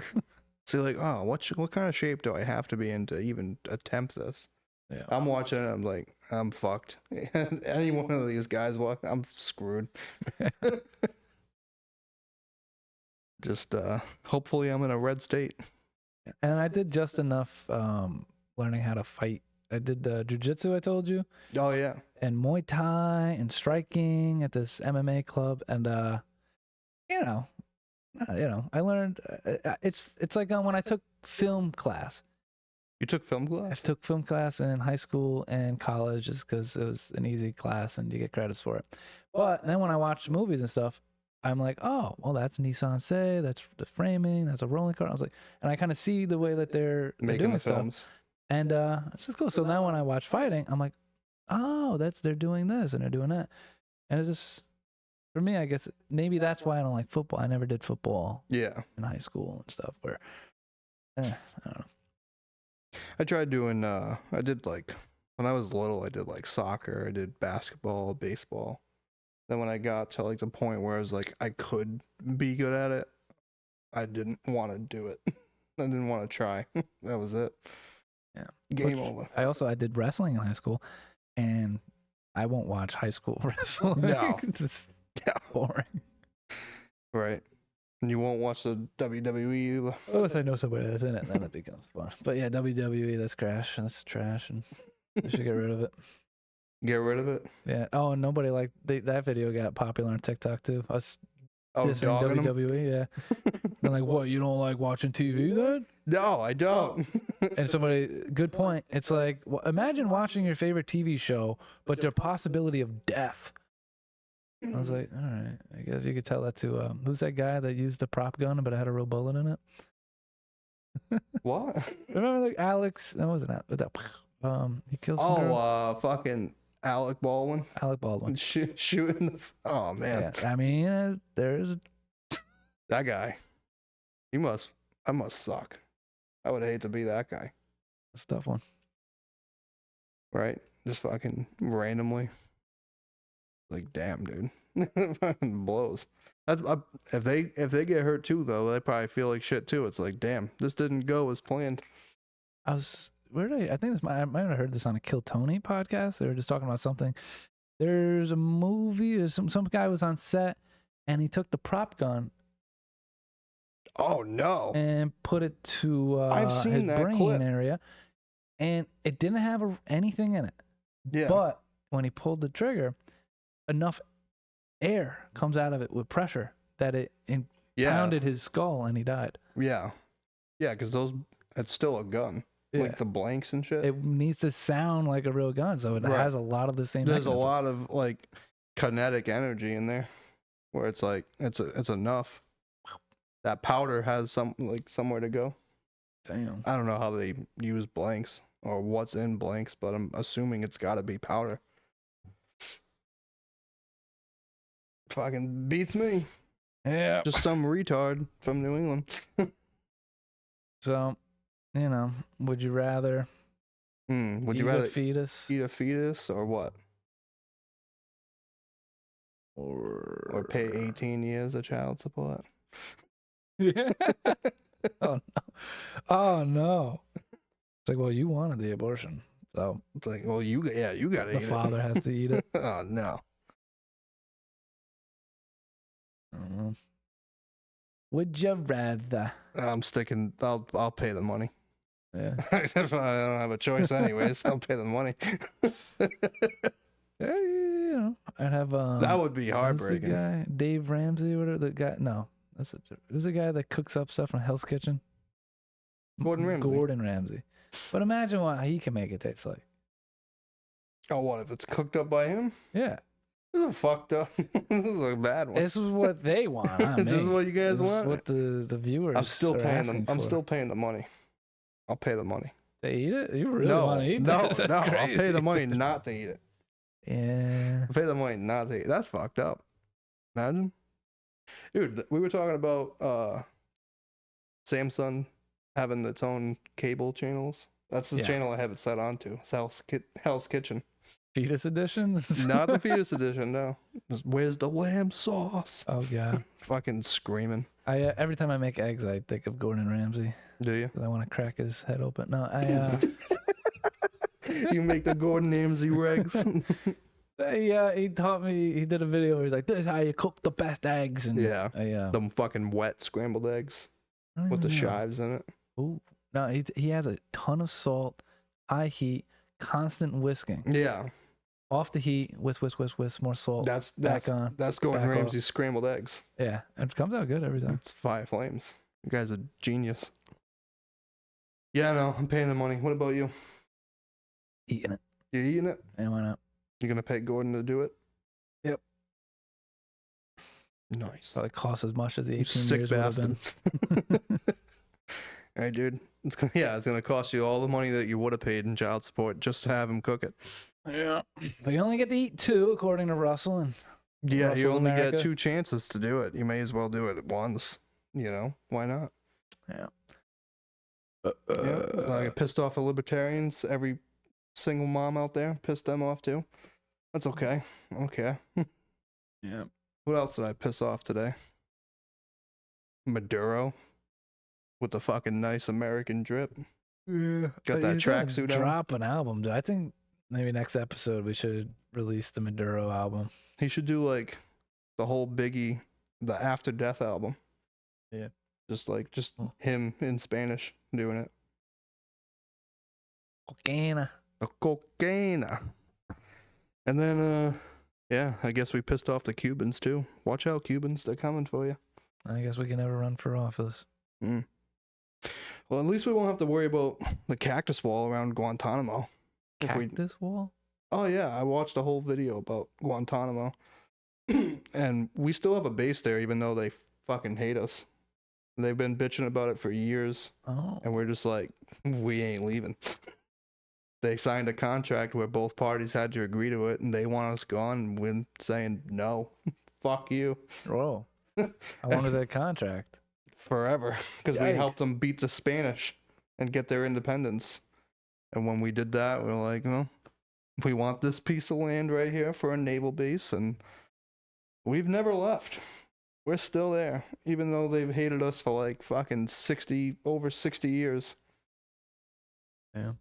See, like, oh, what kind of shape do I have to be in to even attempt this? Yeah. I'm watching it. I'm like, I'm fucked. Any one of these guys walk, I'm screwed. Just hopefully I'm in a red state. And I did just enough learning how to fight. I did jujitsu, I told you, Oh yeah. and Muay Thai and striking at this MMA club, and you know, I learned. It's like when I took film class. You took film I class? took film class in high school and college just because it was an easy class and you get credits for it. But then when I watch movies and stuff, I'm like, oh, well, that's Nissan Say, that's the framing, that's a rolling car. I was like, and I kind of see the way that they're Making doing the stuff. films. And it's just cool. So now when I watch fighting, I'm like, oh, they're doing this and they're doing that. And it's just, for me, I guess maybe that's why I don't like football. I never did football Yeah. in high school and stuff where, I don't know. I tried doing I did like when I was little I did like soccer, I did basketball, baseball. Then when I got to like the point where I was like I could be good at it, I didn't want to do it. I didn't want to try. That was it. Yeah. Game over. I did wrestling in high school, and I won't watch high school wrestling. No. It's just Yeah. boring. Right. And you won't watch the WWE either. Unless I know somebody that's in it, then it becomes fun. But yeah, WWE, that's trash. That's trash, and I should get rid of it. Get rid of it. Yeah. Oh, and nobody that video got popular on TikTok too. Us Oh, dissing dogging them? WWE. Yeah. They're like, what? You don't like watching TV then? No, I don't. And somebody, good point. It's like, imagine watching your favorite TV show, but the possibility of death. I was like, all right, I guess you could tell that to who's that guy that used the prop gun but it had a real bullet in it? What? Remember like Alex? That wasn't that. He killed some girl. Fucking Alec Baldwin. Alec Baldwin. Shooting. Oh man. Yeah, I mean, there's that guy. I must suck. I would hate to be that guy. a tough one. Right? Just fucking randomly. Like, damn, dude. Fucking blows. That's if they get hurt too, though, they probably feel like shit too. It's like, damn, this didn't go as planned. I think I might have heard this on a Kill Tony podcast. They were just talking about something. There's a movie. Some guy was on set and he took the prop gun. Oh no! And put it to I've seen his that brain clip. area, and it didn't have anything in it. Yeah. But when he pulled the trigger, enough air comes out of it with pressure that it pounded his skull and he died. Yeah. Yeah, because it's still a gun. Yeah. Like the blanks and shit. It needs to sound like a real gun, so it has a lot of the same. There's mechanism. a lot of like kinetic energy in there, where it's like it's enough. That powder has somewhere to go. Damn. I don't know how they use blanks or what's in blanks, but I'm assuming it's got to be powder. Fucking beats me. Yeah. Just some retard from New England. So, would you rather? Would you rather eat a fetus or what? Or pay 18 years of child support? Yeah. Oh no. Oh no. It's like, well, you wanted the abortion, so it's like, well, you gotta eat it. The father has to eat it. Oh no. Would you rather? I'm sticking. I'll pay the money. Yeah. I don't have a choice anyways. I'll pay the money. Yeah, I'd have that would be heartbreaking. The guy, Dave Ramsey, whatever the guy. No, who's the guy that cooks up stuff in Hell's Kitchen? Gordon Ramsay. But imagine what he can make it taste like. Oh, what if it's cooked up by him? Yeah. This is fucked up. This is a bad one. This is what they want. This is what you guys want. What the viewers. I'm still paying them. I'm for. still paying the money. I'll pay the money. They eat it? You really want to eat this? That's No. crazy. I'll pay the money not to eat it. Yeah. I'll pay the money not to eat it. That's fucked up. Imagine. Dude, we were talking about Samsung having its own cable channels. That's the channel I have it set on to. It's Hell's Kitchen. Fetus edition? Not the fetus edition, no. Just, where's the lamb sauce? Oh god. Fucking screaming. I every time I make eggs, I think of Gordon Ramsay. Do you? 'Cause I want to crack his head open. No, I. You make the Gordon Ramsay eggs. He taught me. He did a video where he's like, "This is how you cook the best eggs." And yeah. I, them fucking wet scrambled eggs with the chives in it. Ooh. No, he has a ton of salt, high heat, constant whisking. Yeah. Off the heat, whisk, more salt. That's Gordon Ramsay's scrambled eggs. Yeah, it comes out good every time. It's 5 flames. You guys are genius. Yeah, no, I'm paying the money. What about you? Eating it. You eating it? Yeah, why not? You gonna pay Gordon to do it? Yep. Nice. Probably cost as much as the 18 Sick years bastard. would have been. Hey, dude. It's gonna cost you all the money that you would have paid in child support just to have him cook it. Yeah. But you only get to eat 2, according to Russell. And yeah, Russell you only America. get 2 chances to do it. You may as well do it at once. You know, why not? Yeah. I get pissed off at libertarians. Every single mom out there pissed them off too. That's okay. Okay. Yeah. What else did I piss off today? Maduro with the fucking nice American drip. Yeah. Got that tracksuit on. Drop an album, dude. I think maybe next episode we should release the Maduro album. He should do like the whole Biggie, the After Death album. Yeah. Just him in Spanish doing it. Cocaine. A cocaine. And then, yeah, I guess we pissed off the Cubans too. Watch out, Cubans. They're coming for you. I guess we can never run for office. Mm. Well, at least we won't have to worry about the cactus wall around Guantanamo. Cactus wall? Oh, yeah. I watched a whole video about Guantanamo. And we still have a base there, even though they fucking hate us. They've been bitching about it for years. Oh. And we're just like, we ain't leaving. They signed a contract where both parties had to agree to it, and they want us gone. And we're saying, no, fuck you. Whoa. I wanted that contract. Forever. Because we helped them beat the Spanish and get their independence. And when we did that, we were like, well, we want this piece of land right here for a naval base. And we've never left. We're still there, even though they've hated us for like fucking over 60 years. Yeah.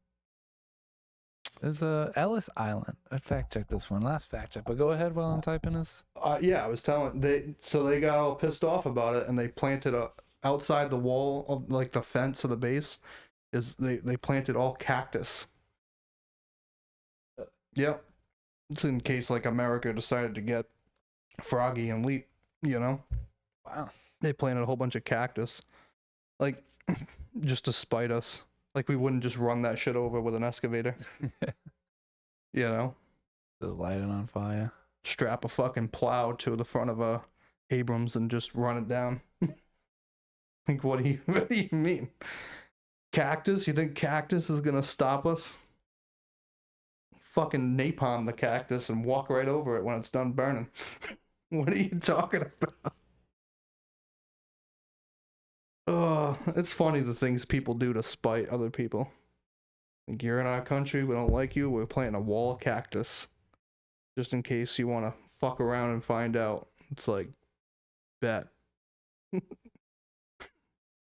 There's Ellis Island. I fact checked this one. Last fact check, but go ahead while I'm typing this. Yeah, I was telling they got all pissed off about it, and they planted outside the wall of like the fence of the base they planted all cactus. Yep. It's in case like America decided to get froggy and leap, you know. Wow. They planted a whole bunch of cactus, like just to spite us. Like we wouldn't just run that shit over with an excavator. You know? Just light it on fire. Strap a fucking plow to the front of a Abrams and just run it down. Like, what do you mean? Cactus? You think cactus is gonna stop us? Fucking napalm the cactus and walk right over it when it's done burning. What are you talking about? Oh, it's funny the things people do to spite other people. Like, you're in our country, we don't like you, we're planting a wall of cactus. Just in case you want to fuck around and find out. It's like, bet.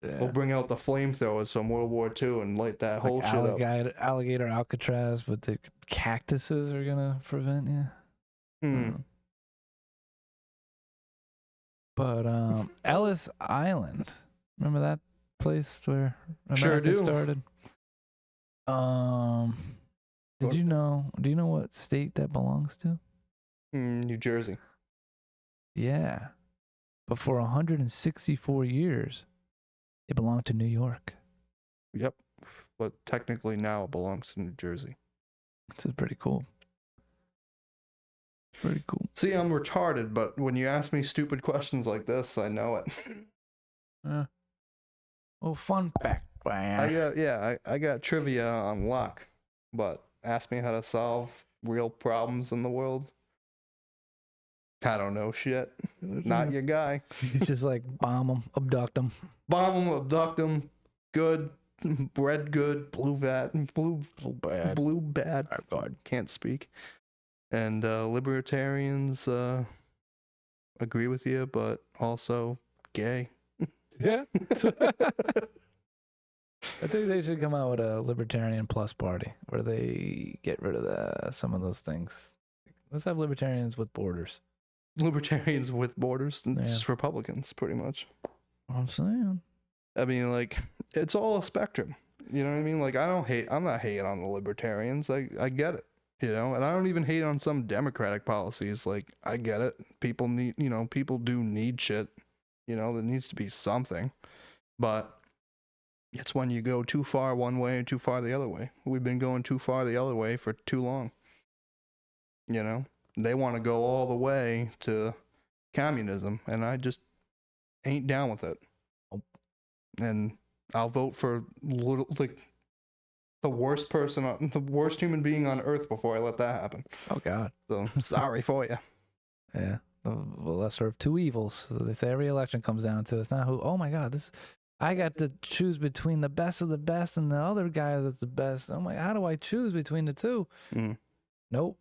Yeah. We'll bring out the flamethrowers from World War II and light that whole shit up. Alligator Alcatraz, but the cactuses are gonna prevent you. But Ellis Island, remember that place where America started? Do you know what state that belongs to? New Jersey. Yeah. But for 164 years, it belonged to New York. Yep. But technically now it belongs to New Jersey. This is pretty cool. Pretty cool. See, I'm retarded, but when you ask me stupid questions like this, I know it. Well, fun fact. I got trivia on lock, but ask me how to solve real problems in the world. I don't know shit. Not your guy. You just like bomb them, abduct them. Bomb them, abduct them, good, red good, blue bad. Blue bad. Oh, God, can't speak. And libertarians agree with you, but also gay. Yeah. I think they should come out with a libertarian plus party where they get rid of some of those things. Let's have libertarians with borders. Libertarians with borders, and just Republicans, pretty much. I'm saying. I mean, like, it's all a spectrum. You know what I mean? Like, I'm not hating on the libertarians. I get it, you know, and I don't even hate on some Democratic policies. Like, I get it. People need, you know, people do need shit. You know, there needs to be something. But it's when you go too far one way and too far the other way. We've been going too far the other way for too long. You know? They want to go all the way to communism, and I just ain't down with it. And I'll vote for the worst person, the worst human being on earth before I let that happen. Oh, God. So, sorry for you. Yeah. The lesser of two evils. So they say every election comes down to it's not who, oh, my God, I got to choose between the best of the best and the other guy that's the best. I'm like, how do I choose between the two? Nope.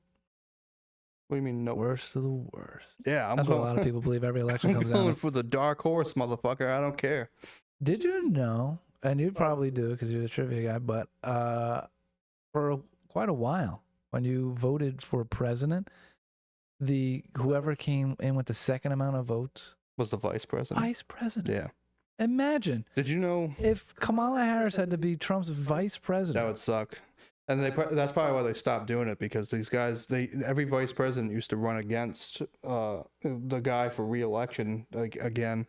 What do you mean, no? Worst of the worst. Yeah, that's what a lot of people believe every election comes down to. I'm going for the dark horse, motherfucker. I don't care. Did you know, and you probably do because you're the trivia guy, but for quite a while, when you voted for president, whoever came in with the second amount of votes was the vice president. Vice president. Yeah. Imagine. Did you know if Kamala Harris had to be Trump's vice president? That would suck. And that's probably why they stopped doing it, because these guys, every vice president used to run against the guy for re-election, like, again.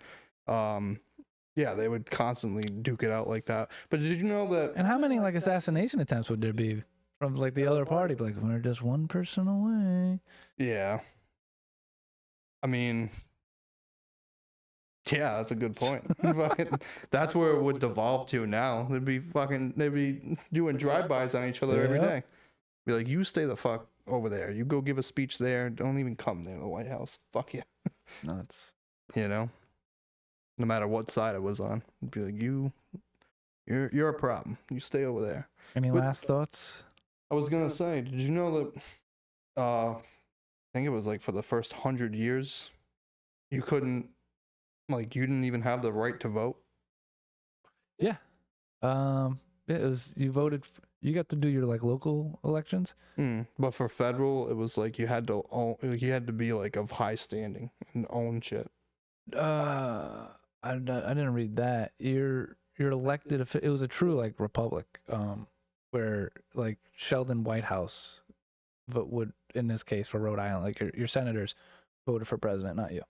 Yeah, they would constantly duke it out like that. But did you know that? And how many like assassination attempts would there be from like the other party? Like, we're just one person away. Yeah. I mean, yeah, that's a good point. That's where it would devolve to now. They'd be doing drive-bys on each other every day. Be like, you stay the fuck over there. You go give a speech there. Don't even come there to the White House. Fuck you. Nuts. You know? No matter what side it was on. It'd be like, you're a problem. You stay over there. Any last thoughts? I was gonna say, did you know that I think it was like for the first 100 years, you didn't even have the right to vote? Yeah. It was, you voted, you got to do your like local elections. But for federal, it was like you had to be like of high standing and own shit. I didn't read that. You're elected. It was a true like republic, where like Sheldon Whitehouse would, in this case for Rhode Island, like your senators voted for president, not you.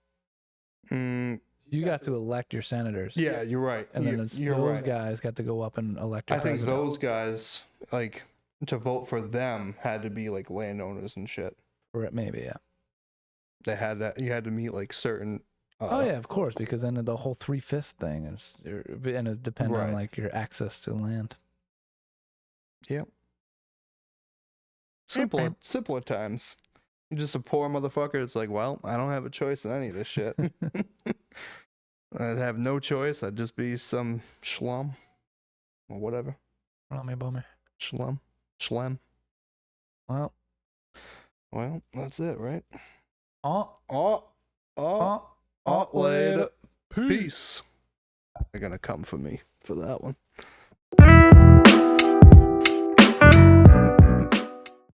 You got to elect your senators. Yeah, you're right. And then those guys got to go up and elect your president. I think those guys, like, to vote for them had to be like landowners and shit. Maybe, yeah. They had that. You had to meet like certain. Oh yeah, of course, because then the whole 3/5 thing is, and it depends on like your access to land. Yep. Simpler times. You're just a poor motherfucker. It's like, well, I don't have a choice in any of this shit. I'd have no choice. I'd just be some schlum or whatever. Schlem. Well, that's it, right? Later. Peace. They're gonna come for me for that one.